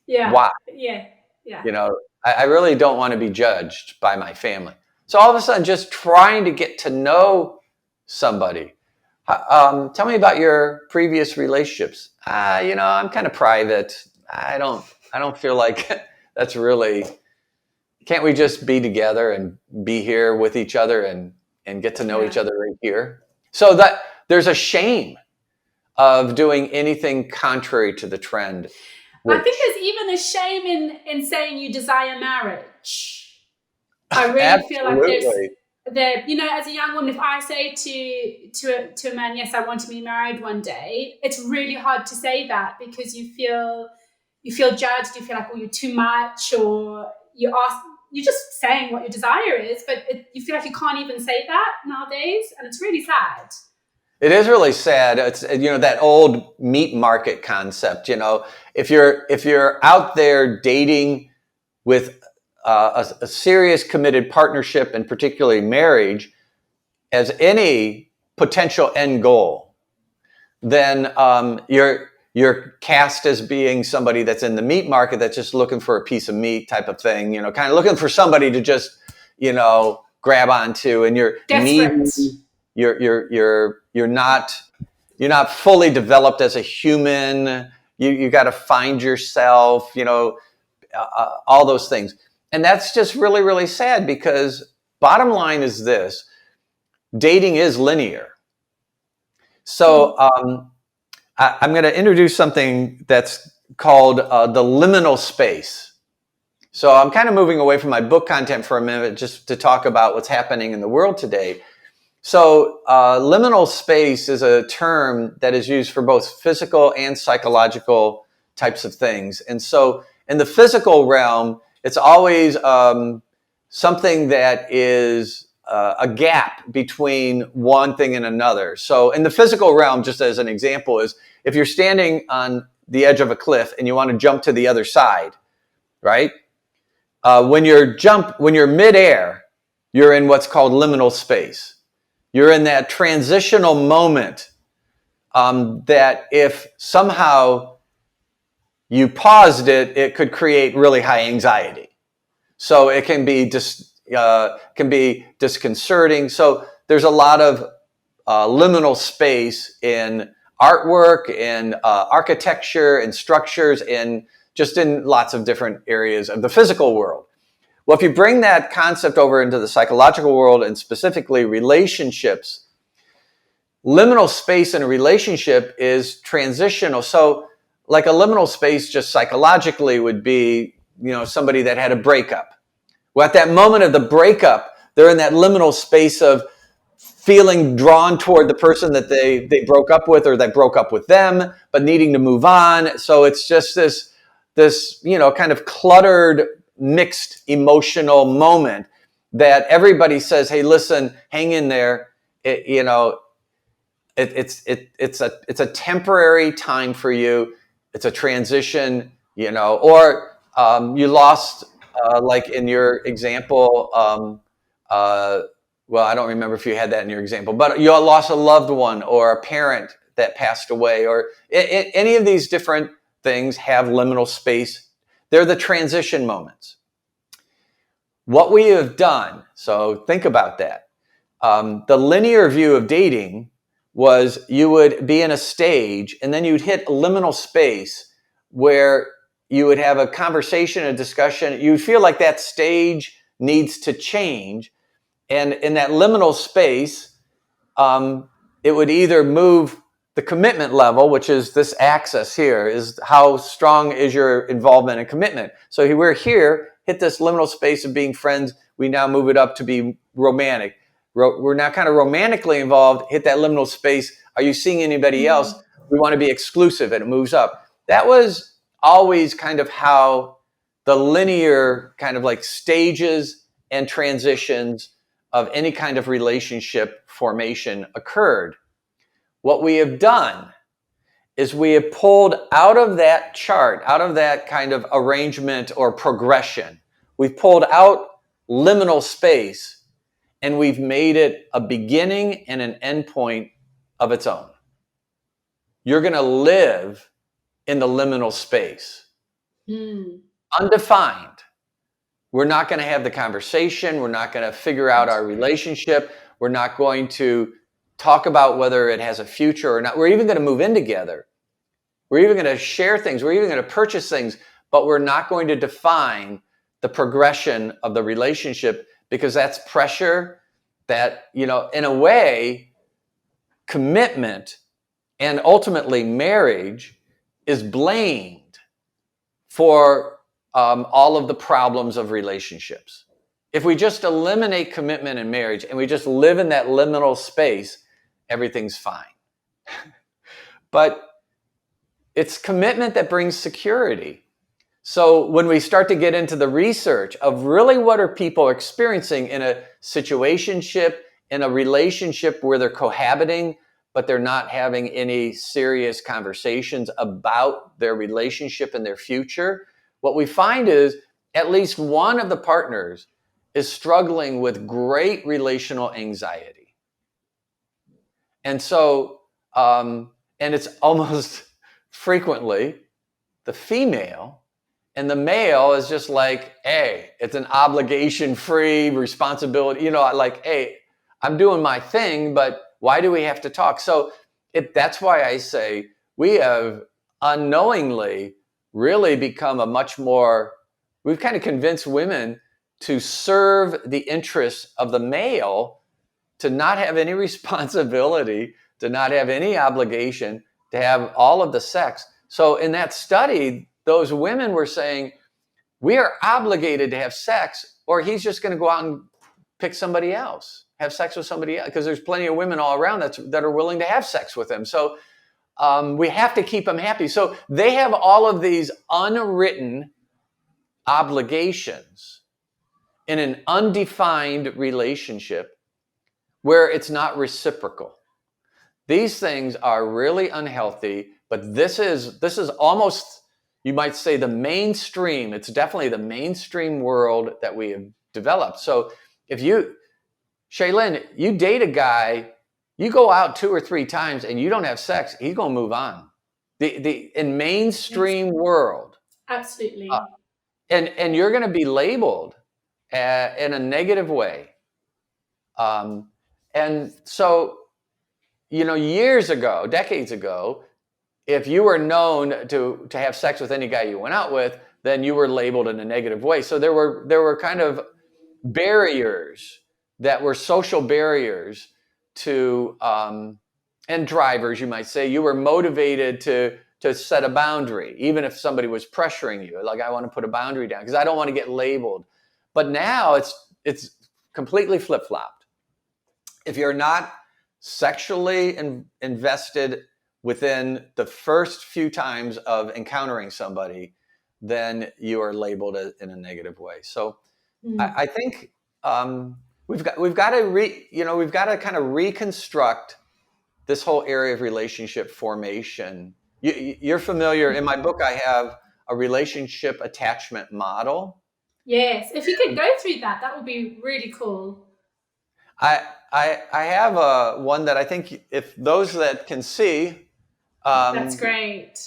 Yeah.
Why?
Yeah. Yeah.
I really don't want to be judged by my family. So all of a sudden, just trying to get to know somebody. Tell me about your previous relationships. I'm kind of private. I don't feel like that's really. Can't we just be together and be here with each other and get to know each other right here? So that there's a shame of doing anything contrary to the trend.
I think there's even a shame in saying you desire marriage. I really feel like as a young woman, if I say to a man, yes, I want to be married one day, it's really hard to say that because you feel judged. You feel like, oh, you're too much, or you're just saying what your desire is, but you feel like you can't even say that nowadays, and it's really sad.
It is really sad. It's that old meat market concept. If you're out there dating with a serious committed partnership, and particularly marriage, as any potential end goal, then you're cast as being somebody that's in the meat market that's just looking for a piece of meat type of thing. Kind of looking for somebody to just grab onto, and you're
desperate.
You're not fully developed as a human. You got to find yourself, all those things. And that's just really, really sad because bottom line is this: dating is linear. So I'm going to introduce something that's called the liminal space. So I'm kind of moving away from my book content for a minute just to talk about what's happening in the world today. So liminal space is a term that is used for both physical and psychological types of things. And so in the physical realm, it's always something that is a gap between one thing and another. So in the physical realm, just as an example, is if you're standing on the edge of a cliff and you want to jump to the other side, right? When you're midair, you're in what's called liminal space. You're in that transitional moment that if somehow you paused it, it could create really high anxiety. So it can be disconcerting. So there's a lot of liminal space in artwork, in architecture, in structures, in lots of different areas of the physical world. Well, if you bring that concept over into the psychological world and specifically relationships, liminal space in a relationship is transitional. So like a liminal space just psychologically would be, somebody that had a breakup. Well, at that moment of the breakup, they're in that liminal space of feeling drawn toward the person that they broke up with or that broke up with them, but needing to move on. So it's just this kind of cluttered, mixed emotional moment that everybody says, hey, listen, hang in there. It's a temporary time for you. It's a transition. or you lost, like in your example, well, I don't remember if you had that in your example, but you lost a loved one or a parent that passed away, or any of these different things have liminal space. They're the transition moments. What we have done, so think about that. The linear view of dating was you would be in a stage and then you'd hit a liminal space where you would have a conversation, a discussion. You would feel like that stage needs to change. And in that liminal space, it would either move the commitment level, which is this axis here, is how strong is your involvement and commitment. So we're here, hit this liminal space of being friends. We now move it up to be romantic. We're now kind of romantically involved, hit that liminal space. Are you seeing anybody else? We want to be exclusive, and it moves up. That was always kind of how the linear kind of like stages and transitions of any kind of relationship formation occurred. What we have done is we have pulled out of that chart, out of that kind of arrangement or progression, we've pulled out liminal space, and we've made it a beginning and an end point of its own. You're going to live in the liminal space. Undefined. We're not going to have the conversation. We're not going to figure out our relationship. We're not going to talk about whether it has a future or not. We're even going to move in together. We're even going to share things. We're even going to purchase things, but we're not going to define the progression of the relationship, because that's pressure that, in a way, commitment and ultimately marriage is blamed for all of the problems of relationships. If we just eliminate commitment in marriage and we just live in that liminal space, everything's fine. But it's commitment that brings security. So when we start to get into the research of really what are people experiencing in a situationship, in a relationship where they're cohabiting, but they're not having any serious conversations about their relationship and their future, what we find is at least one of the partners is struggling with great relational anxiety. And so, and it's almost frequently the female, and the male is just like, hey, it's an obligation-free responsibility, like, hey, I'm doing my thing, but why do we have to talk? So that's why I say we have unknowingly really become we've kind of convinced women to serve the interests of the male, to not have any responsibility, to not have any obligation, to have all of the sex. So in that study, those women were saying, we are obligated to have sex, or he's just going to go out and pick somebody else, have sex with somebody else, because there's plenty of women all around that are willing to have sex with him. So we have to keep him happy. So they have all of these unwritten obligations in an undefined relationship where it's not reciprocal. These things are really unhealthy, but this is almost, you might say, the mainstream. It's definitely the mainstream world that we have developed. So if Shaylin, you date a guy, you go out 2 or 3 times and you don't have sex, he's going to move on. In mainstream world.
Absolutely.
And you're going to be labeled in a negative way. And so, years ago, decades ago, if you were known to have sex with any guy you went out with, then you were labeled in a negative way. So there were kind of barriers that were social barriers to, and drivers, you might say. You were motivated to set a boundary, even if somebody was pressuring you. Like, I want to put a boundary down because I don't want to get labeled. But now it's completely flip-flopped. If you're not sexually invested within the first few times of encountering somebody, then you are labeled in a negative way. So I think we've got to kind of reconstruct this whole area of relationship formation. You're familiar. In my book, I have a relationship attachment model.
Yes, if you could go through that, that would be really cool.
I have one that I think if those that can see,
That's great.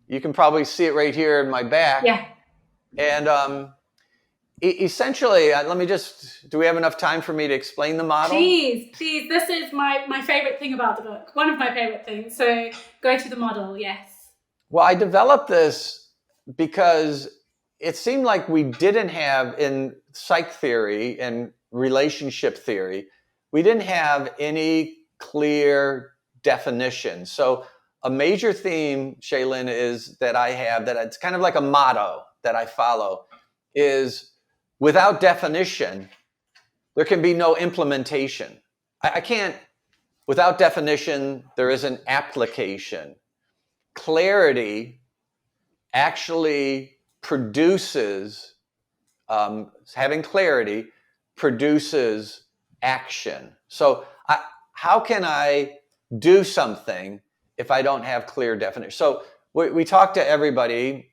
you can probably see it right here in my back.
Yeah.
And essentially, let me just, do we have enough time for me to explain the model?
Please. This is my favorite thing about the book. One of my favorite things. So go to the model, yes.
Well, I developed this because it seemed like we didn't have in psych theory and relationship theory, we didn't have any clear definition. So a major theme, Shaylin, is that I have, that it's kind of like a motto that I follow, is without definition, there can be no implementation. I can't, without definition, there isn't application. Clarity actually produces, having clarity produces action. So how can I do something if I don't have clear definition? So we talk to everybody,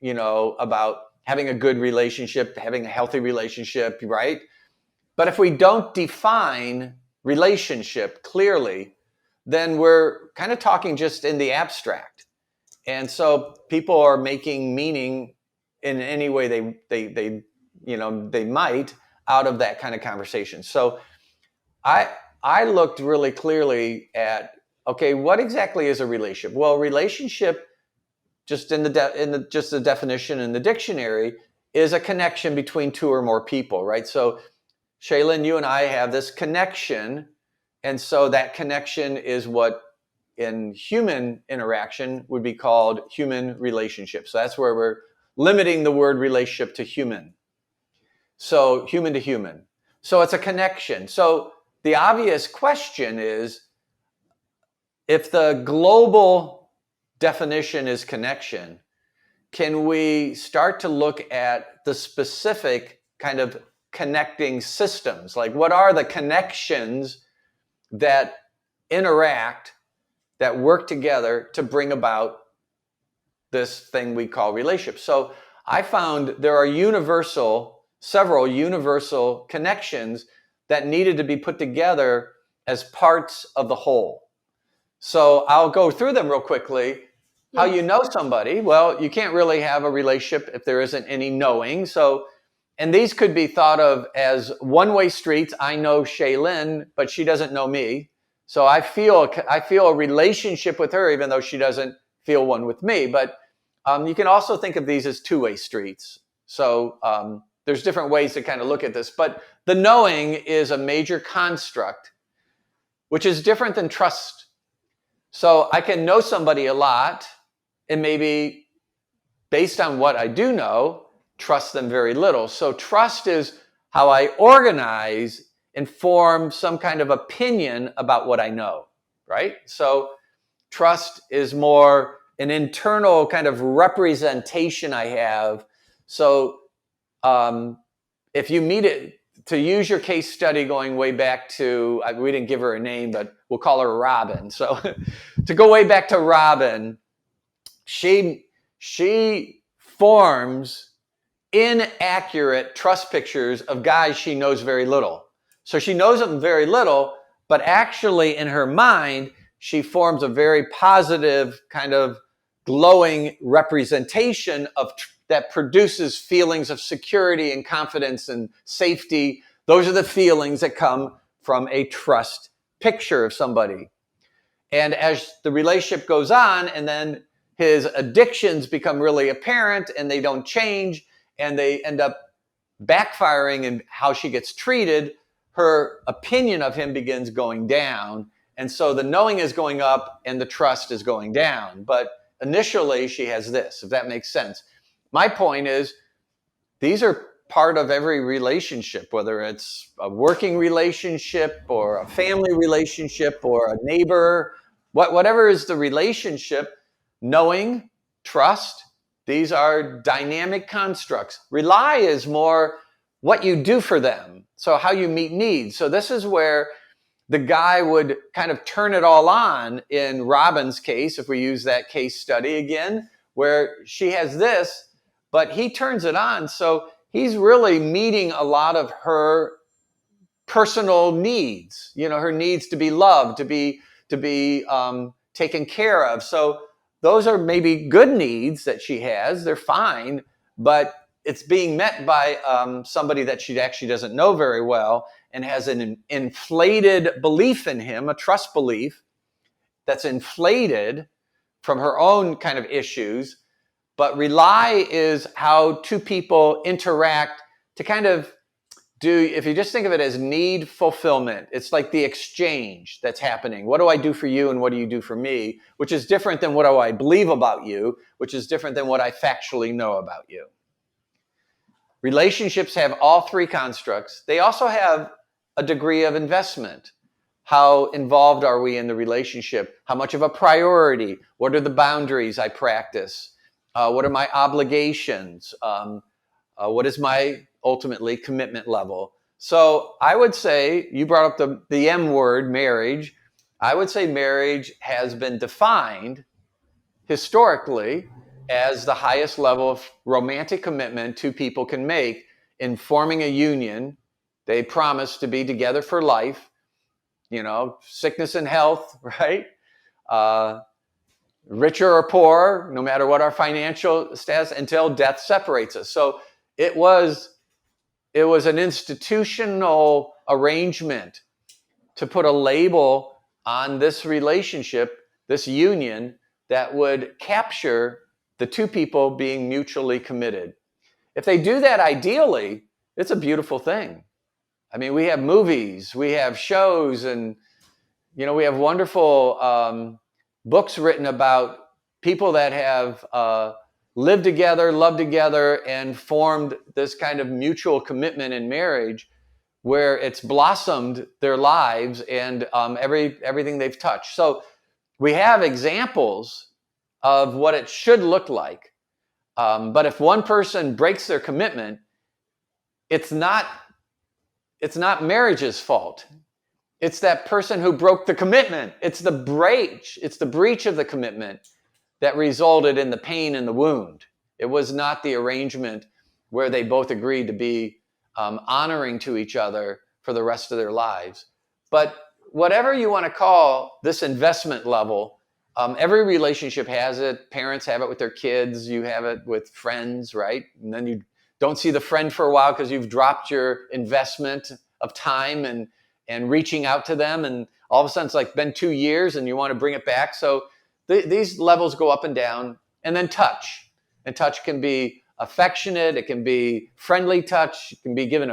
about having a good relationship, having a healthy relationship, right? But if we don't define relationship clearly, then we're kind of talking just in the abstract. And so people are making meaning in any way they might out of that kind of conversation. So I looked really clearly at, okay, what exactly is a relationship? Well, relationship, just in the definition in the dictionary, is a connection between two or more people, right? So Shaylin, you and I have this connection, and so that connection is what in human interaction would be called human relationship. So that's where we're limiting the word relationship to human. So human to human. So it's a connection. So the obvious question is, if the global definition is connection, can we start to look at the specific kind of connecting systems? Like, what are the connections that interact, that work together to bring about this thing we call relationship? So I found there are several universal connections that needed to be put together as parts of the whole. So I'll go through them real quickly. How you know somebody? Well, you can't really have a relationship if there isn't any knowing. So, and these could be thought of as one-way streets. I know Shaylin, but she doesn't know me. So I feel a relationship with her, even though she doesn't feel one with me. But you can also think of these as two-way streets. So there's different ways to kind of look at this. But the knowing is a major construct, which is different than trust. So I can know somebody a lot, and maybe based on what I do know, trust them very little. So trust is how I organize and form some kind of opinion about what I know, right? So trust is more an internal kind of representation I have. So if you meet it, to use your case study going way back to, we didn't give her a name, but we'll call her Robin. So to go way back to Robin, she forms inaccurate trust pictures of guys she knows very little. So she knows them very little, but actually in her mind, she forms a very positive kind of glowing representation of that produces feelings of security and confidence and safety. Those are the feelings that come from a trust picture of somebody. And as the relationship goes on, and then his addictions become really apparent and they don't change, and they end up backfiring in how she gets treated, her opinion of him begins going down. And so the knowing is going up and the trust is going down. But initially she has this, if that makes sense. My point is, these are part of every relationship, whether it's a working relationship or a family relationship or a neighbor, whatever is the relationship, knowing, trust, these are dynamic constructs. Rely is more what you do for them, so how you meet needs. So this is where the guy would kind of turn it all on in Robin's case, if we use that case study again, where she has this, but he turns it on. So he's really meeting a lot of her personal needs, her needs to be loved, to be taken care of. So those are maybe good needs that she has. They're fine, but it's being met by somebody that she actually doesn't know very well and has an inflated belief in him, a trust belief that's inflated from her own kind of issues. But rely is how two people interact to kind of if you just think of it as need fulfillment, it's like the exchange that's happening. What do I do for you and what do you do for me? Which is different than what do I believe about you, which is different than what I factually know about you. Relationships have all three constructs. They also have a degree of investment. How involved are we in the relationship? How much of a priority? What are the boundaries I practice? What are my obligations? What is my ultimately commitment level? So I would say, you brought up the M word, marriage. I would say marriage has been defined historically as the highest level of romantic commitment two people can make in forming a union. They promise to be together for life, sickness and health, right? Richer or poor, no matter what our financial status, until death separates us. So it was an institutional arrangement to put a label on this relationship, this union, that would capture the two people being mutually committed. If they do that ideally, it's a beautiful thing. I mean, we have movies, we have shows, and we have wonderful books written about people that have lived together, loved together, and formed this kind of mutual commitment in marriage where it's blossomed their lives and everything they've touched. So we have examples of what it should look like. But if one person breaks their commitment, it's not marriage's fault. It's that person who broke the commitment. It's the breach of the commitment that resulted in the pain and the wound. It was not the arrangement where they both agreed to be honoring to each other for the rest of their lives. But whatever you want to call this investment level, every relationship has it. Parents have it with their kids. You have it with friends, right? And then you don't see the friend for a while because you've dropped your investment of time and reaching out to them. And all of a sudden it's like been 2 years and you want to bring it back. So these levels go up and down. And then touch. And touch can be affectionate. It can be friendly touch. It can be giving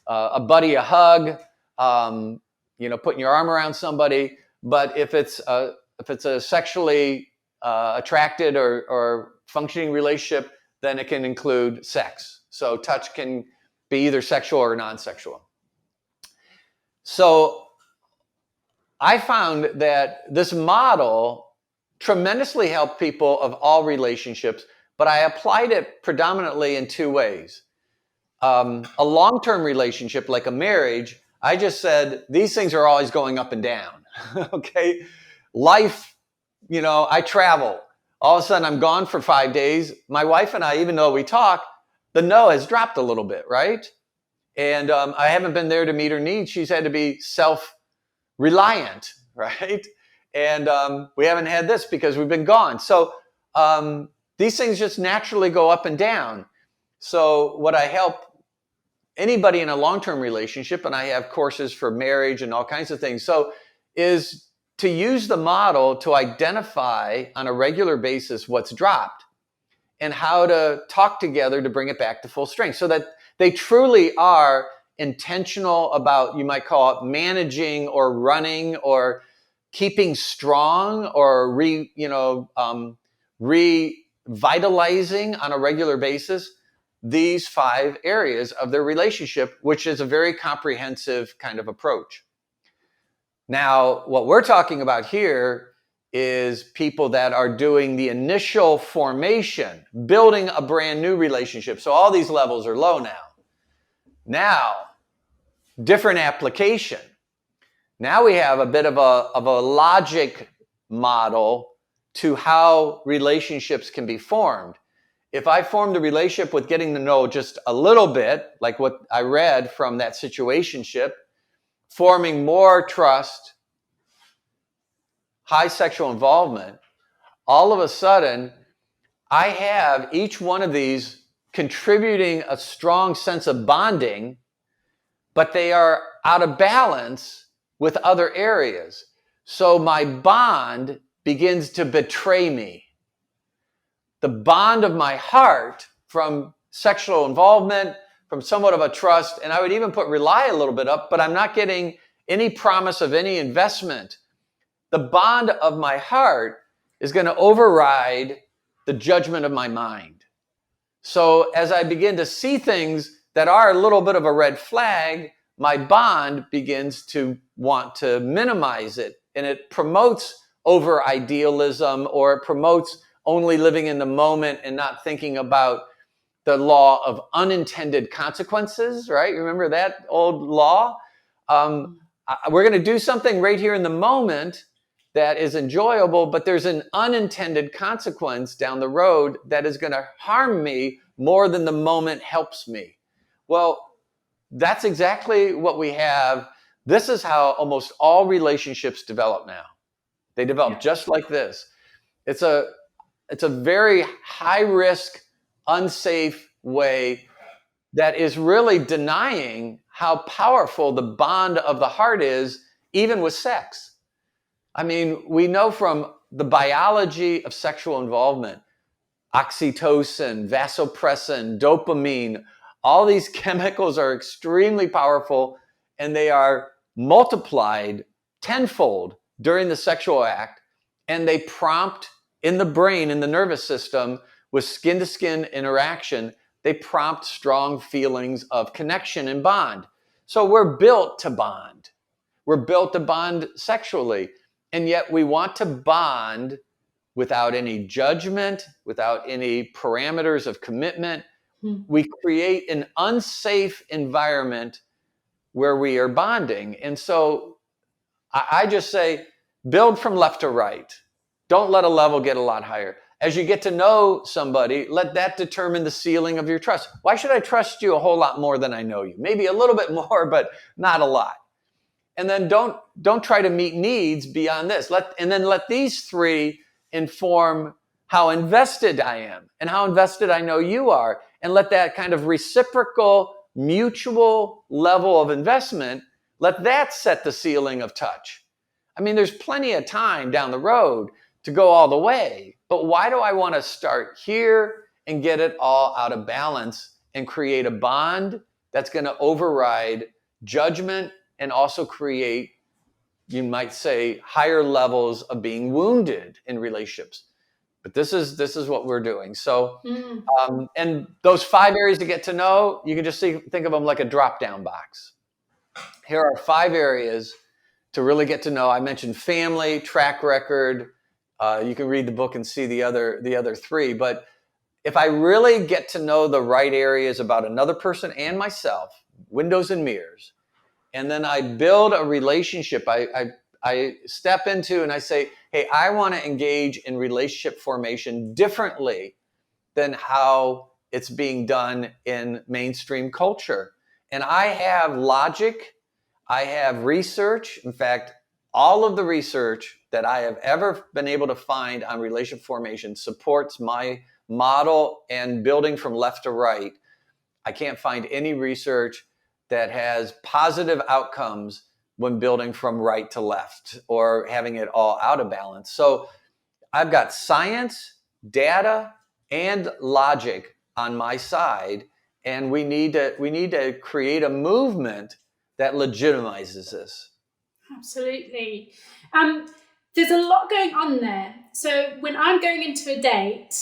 a buddy a hug, putting your arm around somebody. But if it's a sexually attracted or functioning relationship, then it can include sex. So touch can be either sexual or non-sexual. So I found that this model tremendously helped people of all relationships, but I applied it predominantly in two ways. A long-term relationship, like a marriage, I just said, these things are always going up and down, okay? Life, I travel. All of a sudden, I'm gone for 5 days. My wife and I, even though we talk, the no has dropped a little bit, right? And I haven't been there to meet her needs. She's had to be self-reliant, right? And we haven't had this because we've been gone. So these things just naturally go up and down. So what I help anybody in a long-term relationship, and I have courses for marriage and all kinds of things, so is to use the model to identify on a regular basis what's dropped and how to talk together to bring it back to full strength so that they truly are intentional about, you might call it managing or running or keeping strong or revitalizing on a regular basis these 5 areas of their relationship, which is a very comprehensive kind of approach. Now, what we're talking about here is people that are doing the initial formation, building a brand new relationship. So all these levels are low now. Now, different application. Now we have a bit of a logic model to how relationships can be formed. if I formed a relationship with getting to know just a little bit, like what I read from that situationship, forming more trust, high sexual involvement, all of a sudden, I have each one of these contributing a strong sense of bonding, but they are out of balance with other areas. So my bond begins to betray me. The bond of my heart from sexual involvement, from somewhat of a trust, and I would even put rely a little bit up, but I'm not getting any promise of any investment. The bond of my heart is going to override the judgment of my mind. So as I begin to see things that are a little bit of a red flag, my bond begins to want to minimize it. And it promotes over idealism, or it promotes only living in the moment and not thinking about the law of unintended consequences, right? Remember that old law? We're going to do something right here in the moment that is enjoyable, but there's an unintended consequence down the road that is going to harm me more than the moment helps me. Well, that's exactly what we have. This is how almost all relationships develop now. They develop just like this. It's a very high risk, unsafe way that is really denying how powerful the bond of the heart is, even with sex. I mean, we know from the biology of sexual involvement, oxytocin, vasopressin, dopamine, all these chemicals are extremely powerful, and they are multiplied tenfold during the sexual act, and they prompt in the brain, in the nervous system, with skin-to-skin interaction, they prompt strong feelings of connection and bond. So we're built to bond. We're built to bond sexually. And yet we want to bond without any judgment, without any parameters of commitment. We create an unsafe environment where we are bonding. And so I just say, build from left to right. Don't let a level get a lot higher. As you get to know somebody, let that determine the ceiling of your trust. Why should I trust you a whole lot more than I know you? Maybe a little bit more, but not a lot. And then don't try to meet needs beyond this. Let these three inform how invested I am and how invested I know you are. And let that kind of reciprocal, mutual level of investment, let that set the ceiling of touch. I mean, there's plenty of time down the road to go all the way. But why do I want to start here and get it all out of balance and create a bond that's going to override judgment and also create, you might say, higher levels of being wounded in relationships? But this is what we're doing. So, and those 5 areas to get to know, you can just think of them like a drop-down box. Here are 5 areas to really get to know. I mentioned family, track record. You can read the book and see the other 3. But if I really get to know the right areas about another person and myself, windows and mirrors, and then I build a relationship, I step into and I say, hey, I want to engage in relationship formation differently than how it's being done in mainstream culture. And I have logic, I have research. In fact, all of the research that I have ever been able to find on relationship formation supports my model and building from left to right. I can't find any research that has positive outcomes when building from right to left or having it all out of balance. So I've got science, data, and logic on my side, and we need to create a movement that legitimizes this.
Absolutely. There's a lot going on there. So when I'm going into a date,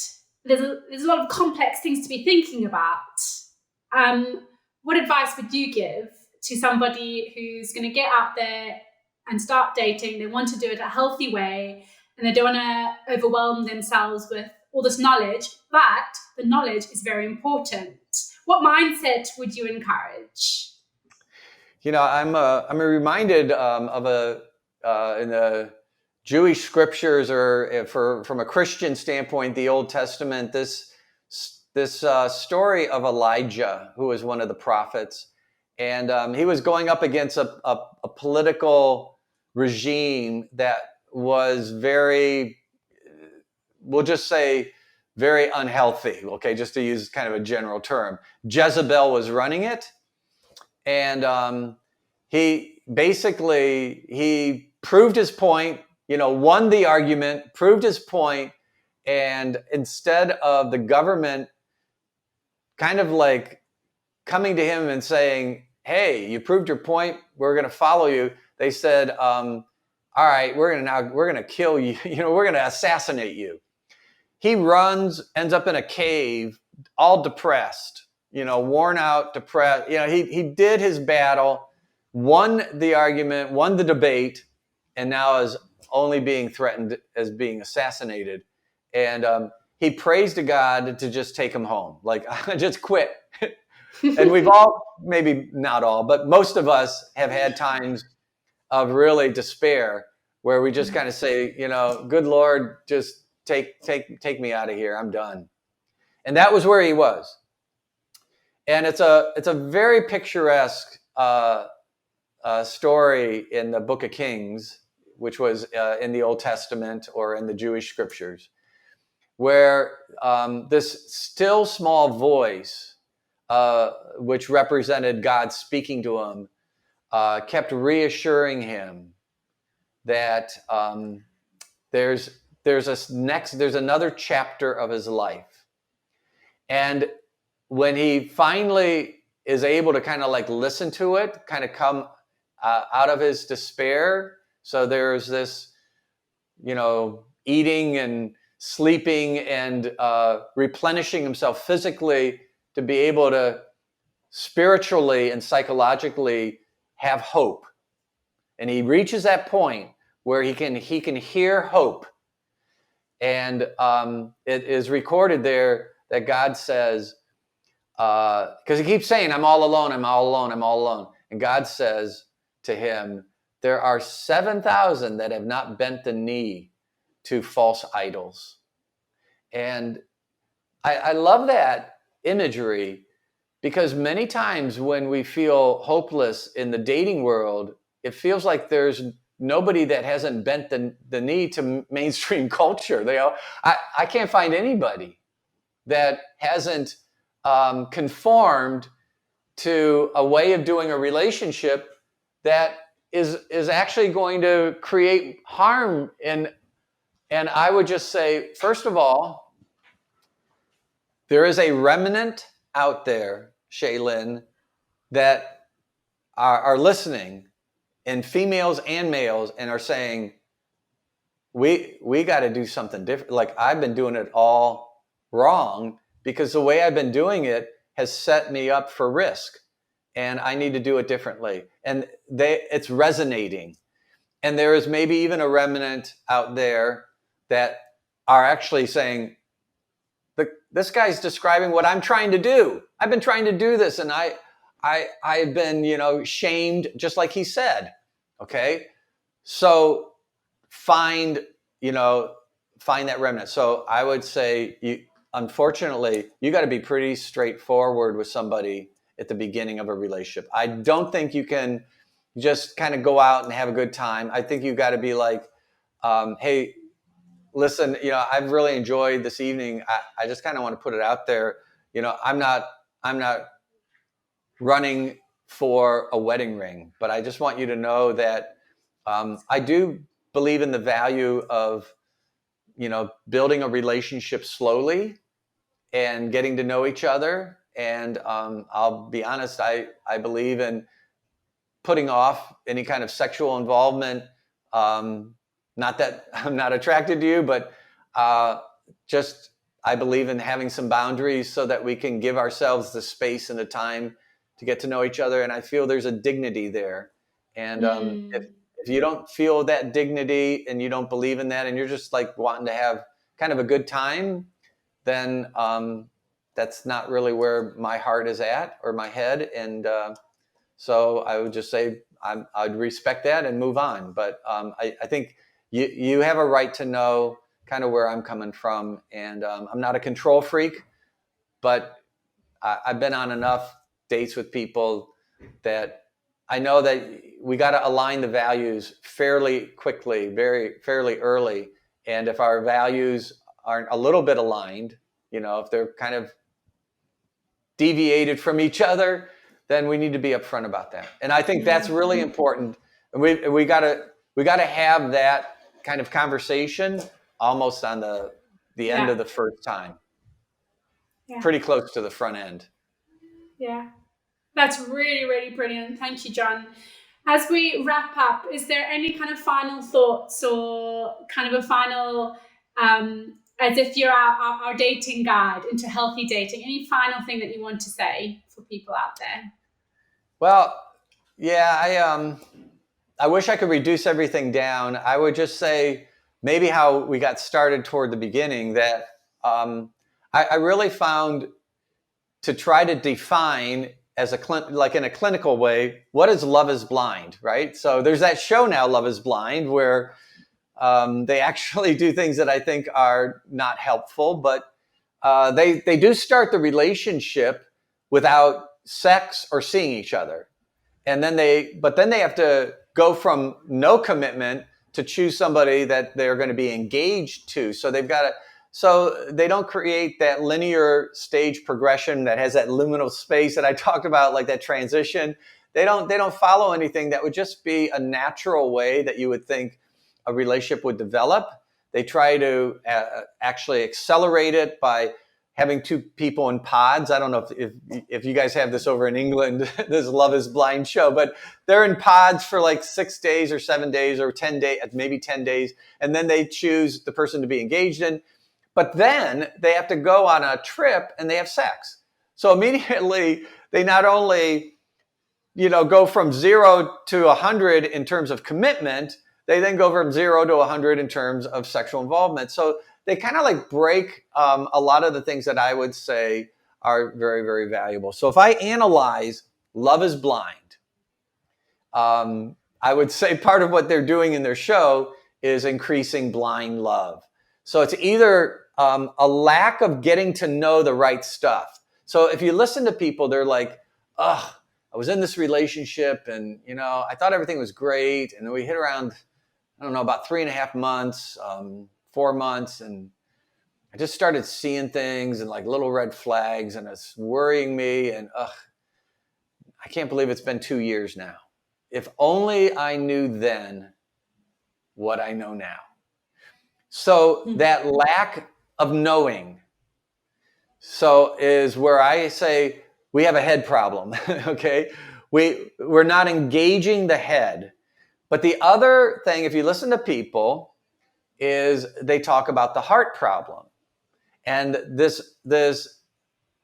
there's a lot of complex things to be thinking about. What advice would you give to somebody who's going to get out there and start dating? They want to do it a healthy way, and they don't want to overwhelm themselves with all this knowledge, but the knowledge is very important. What mindset would you encourage?
You know, I'm reminded of in the Jewish scriptures, or from a Christian standpoint, the Old Testament, this this story of Elijah, who was one of the prophets. And he was going up against a political regime that was very, we'll just say, very unhealthy, okay, just to use kind of a general term. Jezebel was running it, and he proved his point, won the argument, proved his point, and instead of the government kind of like coming to him and saying, hey, you proved your point, we're going to follow you, they said, all right, we're going to kill you, we're going to assassinate you. He runs, ends up in a cave, all depressed, worn out, depressed. He did his battle, won the argument, won the debate, and now is only being threatened as being assassinated. And he prays to God to just take him home, like, just quit. And we've all, maybe not all, but most of us have had times of really despair where we just kind of say, good Lord, just take me out of here. I'm done. And that was where he was. And it's a very picturesque story in the Book of Kings, which was in the Old Testament or in the Jewish scriptures, where this still small voice, which represented God speaking to him, kept reassuring him that there's another chapter of his life. And when he finally is able to kind of like listen to it, kind of come out of his despair. So there's this, eating and sleeping and replenishing himself physically to be able to spiritually and psychologically have hope. And he reaches that point where he can hear hope. And it is recorded there that God says, because he keeps saying, I'm all alone, I'm all alone, I'm all alone. And God says to him, there are 7,000 that have not bent the knee to false idols. And I love that imagery, because many times when we feel hopeless in the dating world, it feels like there's nobody that hasn't bent the knee to mainstream culture. I can't find anybody that hasn't conformed to a way of doing a relationship that is actually going to create harm. And I would just say, first of all, there is a remnant out there, Shaylin, that are listening, and females and males, and are saying, we got to do something different. Like, I've been doing it all wrong because the way I've been doing it has set me up for risk, and I need to do it differently. And it's resonating. And there is maybe even a remnant out there that are actually saying, this guy's describing what I'm trying to do. I've been trying to do this, and I've been, shamed, just like he said. Okay, so find that remnant. So I would say, unfortunately, you got to be pretty straightforward with somebody at the beginning of a relationship. I don't think you can just kind of go out and have a good time. I think you got to be like, hey, listen, I've really enjoyed this evening. I just kind of want to put it out there. I'm not running for a wedding ring, but I just want you to know that I do believe in the value of, building a relationship slowly and getting to know each other. And I'll be honest, I believe in putting off any kind of sexual involvement. Not that I'm not attracted to you, but just I believe in having some boundaries so that we can give ourselves the space and the time to get to know each other. And I feel there's a dignity there. And if you don't feel that dignity and you don't believe in that, and you're just like wanting to have kind of a good time, then that's not really where my heart is at, or my head. And so I would just say I'd respect that and move on. But I think you have a right to know kind of where I'm coming from. And I'm not a control freak, but I've been on enough dates with people that I know that we got to align the values fairly quickly, fairly early. And if our values aren't a little bit aligned, if they're kind of deviated from each other, then we need to be upfront about that. And I think that's really important. And we gotta have that kind of conversation almost on the end of the first time. Yeah. Pretty close to the front end.
Yeah. That's really, really brilliant. Thank you, John. As we wrap up, is there any kind of final thoughts or kind of a final, as if you're our dating guide into healthy dating, any final thing that you want to say for people out there?
Well, yeah, I wish I could reduce everything down. I would just say maybe how we got started toward the beginning, that I really found to try to define like in a clinical way, what is Love is Blind, right? So there's that show now, Love is Blind, where they actually do things that I think are not helpful, but they do start the relationship without sex or seeing each other. And then they have to go from no commitment to choose somebody that they're going to be engaged to. So so they don't create that linear stage progression that has that liminal space that I talked about, like that transition. They don't follow anything that would just be a natural way that you would think a relationship would develop. They try to actually accelerate it by having two people in pods. I don't know if you guys have this over in England, this Love is Blind show, but they're in pods for like 6 days or 7 days or 10 days, maybe 10 days. And then they choose the person to be engaged in. But then they have to go on a trip and they have sex. So immediately they not only, go from 0 to 100 in terms of commitment, they then go from 0 to 100 in terms of sexual involvement. So they kind of like break a lot of the things that I would say are very, very valuable. So if I analyze Love is Blind, I would say part of what they're doing in their show is increasing blind love. So it's either a lack of getting to know the right stuff. So if you listen to people, they're like, I was in this relationship and, I thought everything was great. And then we hit around, I don't know, about 3.5 months, 4 months. And I just started seeing things and like little red flags, and it's worrying me. And I can't believe it's been 2 years now. If only I knew then what I know now. So that lack of knowing is where I say we have a head problem. Okay, we're not engaging the head. But the other thing, if you listen to people, is they talk about the heart problem, and this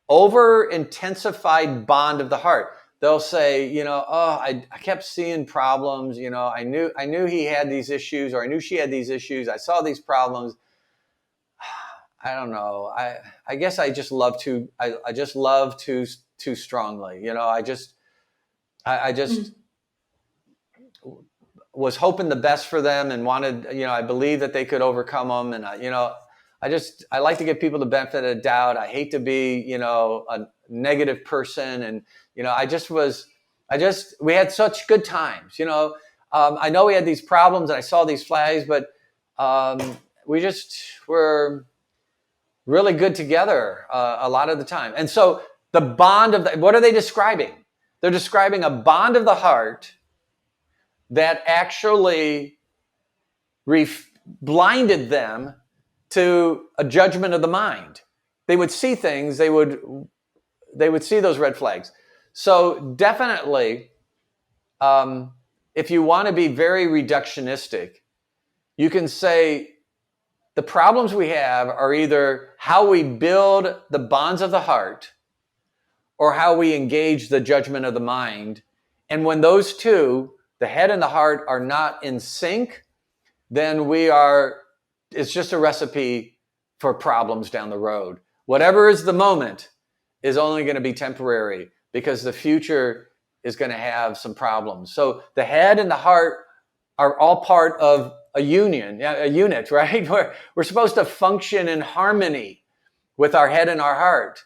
over intensified bond of the heart. They'll say, I kept seeing problems. I knew he had these issues, or I knew she had these issues. I saw these problems. I don't know. I guess I just love too strongly. I just was hoping the best for them and wanted, I believe that they could overcome them. And I like to give people the benefit of the doubt. I hate to be, a negative person. And, we had such good times, I know we had these problems and I saw these flags, but we just were really good together a lot of the time. And so the bond what are they describing? They're describing a bond of the heart that actually blinded them to a judgment of the mind. They would see things, they would see those red flags. So definitely, if you want to be very reductionistic, you can say the problems we have are either how we build the bonds of the heart or how we engage the judgment of the mind. And when those two, the head and the heart, are not in sync, then it's just a recipe for problems down the road. Whatever is the moment is only going to be temporary, because the future is going to have some problems. So the head and the heart are all part of a unit, right? We're supposed to function in harmony with our head and our heart.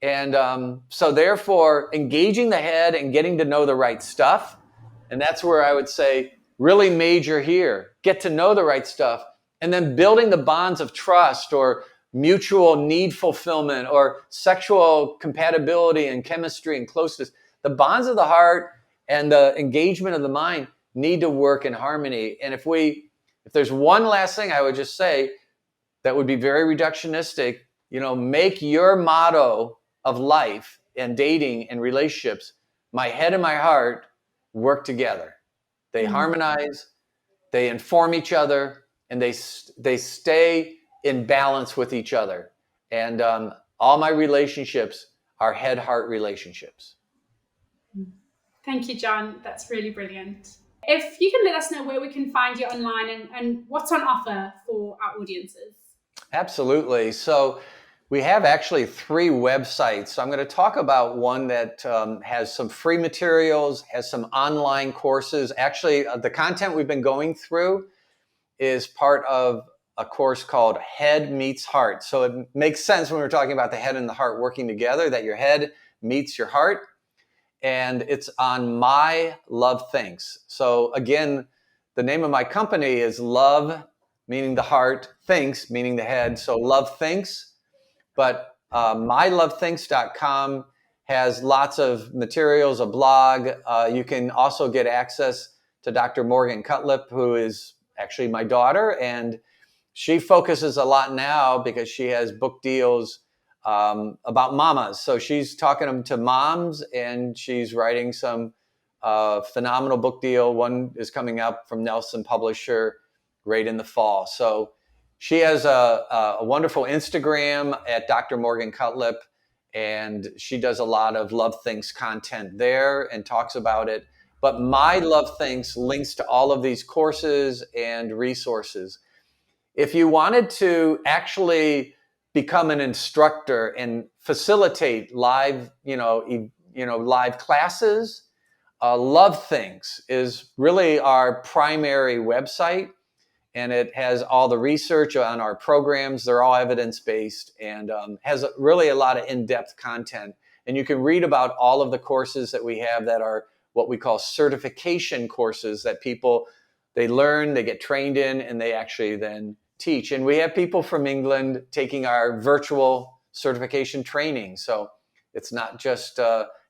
And so therefore, engaging the head and getting to know the right stuff. And that's where I would say really major here. Get to know the right stuff. And then building the bonds of trust or mutual need fulfillment or sexual compatibility and chemistry and closeness. The bonds of the heart and the engagement of the mind need to work in harmony. And if there's one last thing I would just say that would be very reductionistic, make your motto of life and dating and relationships, my head and my heart work together. They harmonize, they inform each other, and they stay in balance with each other. And all my relationships are head-heart relationships.
Thank you, John. That's really brilliant. If you can let us know where we can find you online and what's on offer for our audiences.
Absolutely. So we have actually 3 websites. So I'm going to talk about one that has some free materials, has some online courses. Actually, the content we've been going through is part of a course called Head Meets Heart. So it makes sense when we're talking about the head and the heart working together, that your head meets your heart. And it's on My Love Thinks. So again, the name of my company is Love, meaning the heart, Thinks, meaning the head. So Love Thinks. But mylovethinks.com has lots of materials, a blog. You can also get access to Dr. Morgan Cutlip, who is actually my daughter. And she focuses a lot now because she has book deals about mamas. So she's talking to moms, and she's writing some phenomenal book deal. One is coming up from Nelson Publisher right in the fall. So she has a wonderful Instagram at Dr. Morgan Cutlip, and she does a lot of Love Thinks content there and talks about it. But My Love Thinks links to all of these courses and resources. If you wanted to actually become an instructor and facilitate live, live classes, Love Thinks is really our primary website. And it has all the research on our programs. They're all evidence-based and has really a lot of in-depth content. And you can read about all of the courses that we have that are what we call certification courses that people, they learn, they get trained in, and they actually then teach. And we have people from England taking our virtual certification training. So it's not just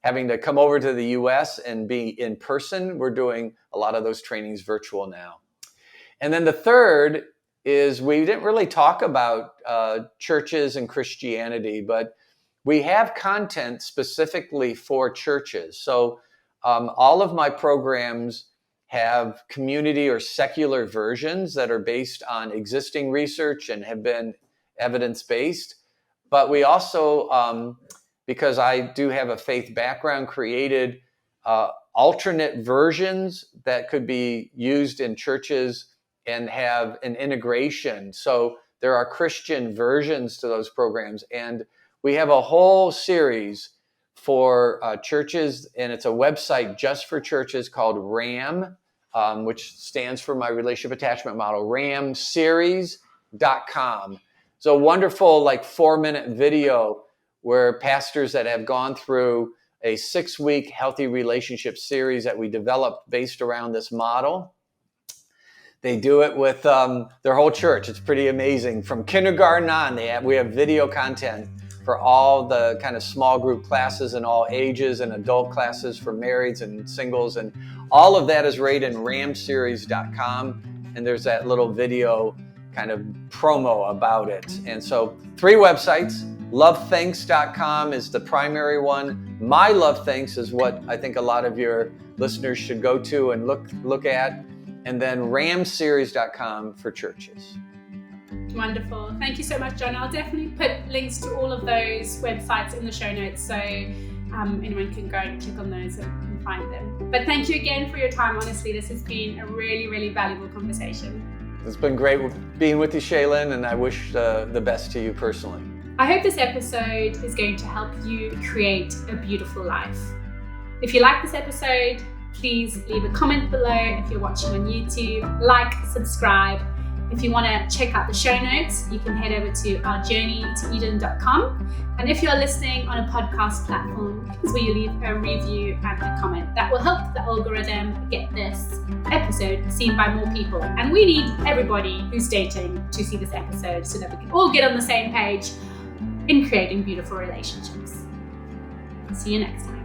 having to come over to the US and be in person. We're doing a lot of those trainings virtual now. And then the third is we didn't really talk about churches and Christianity, but we have content specifically for churches. So all of my programs have community or secular versions that are based on existing research and have been evidence-based. But we also, because I do have a faith background, created alternate versions that could be used in churches and have an integration. So there are Christian versions to those programs. And we have a whole series for churches, and it's a website just for churches called RAM, which stands for my relationship attachment model, ramseries.com. It's a wonderful 4-minute video where pastors that have gone through a 6-week healthy relationship series that we developed based around this model. They do it with their whole church. It's pretty amazing. From kindergarten on, we have video content for all the kind of small group classes in all ages and adult classes for marrieds and singles. And all of that is right in ramseries.com. And there's that little video kind of promo about it. And so 3 websites. Lovethinks.com is the primary one. My Love Thinks is what I think a lot of your listeners should go to and look at. And then ramseries.com for churches.
Wonderful. Thank you so much, John. I'll definitely put links to all of those websites in the show notes so anyone can go and click on those and find them. But thank you again for your time. Honestly, this has been a really, really valuable conversation.
It's been great being with you, Shaylin, and I wish the best to you personally.
I hope this episode is going to help you create a beautiful life. If you like this episode, please leave a comment below if you're watching on YouTube, like, subscribe, If you want to check out the show notes, you can head over to ourjourneytoeden.com. And if you're listening on a podcast platform, please will you leave a review and a comment. That will help the algorithm get this episode seen by more people. And we need everybody who's dating to see this episode so that we can all get on the same page in creating beautiful relationships. See you next time.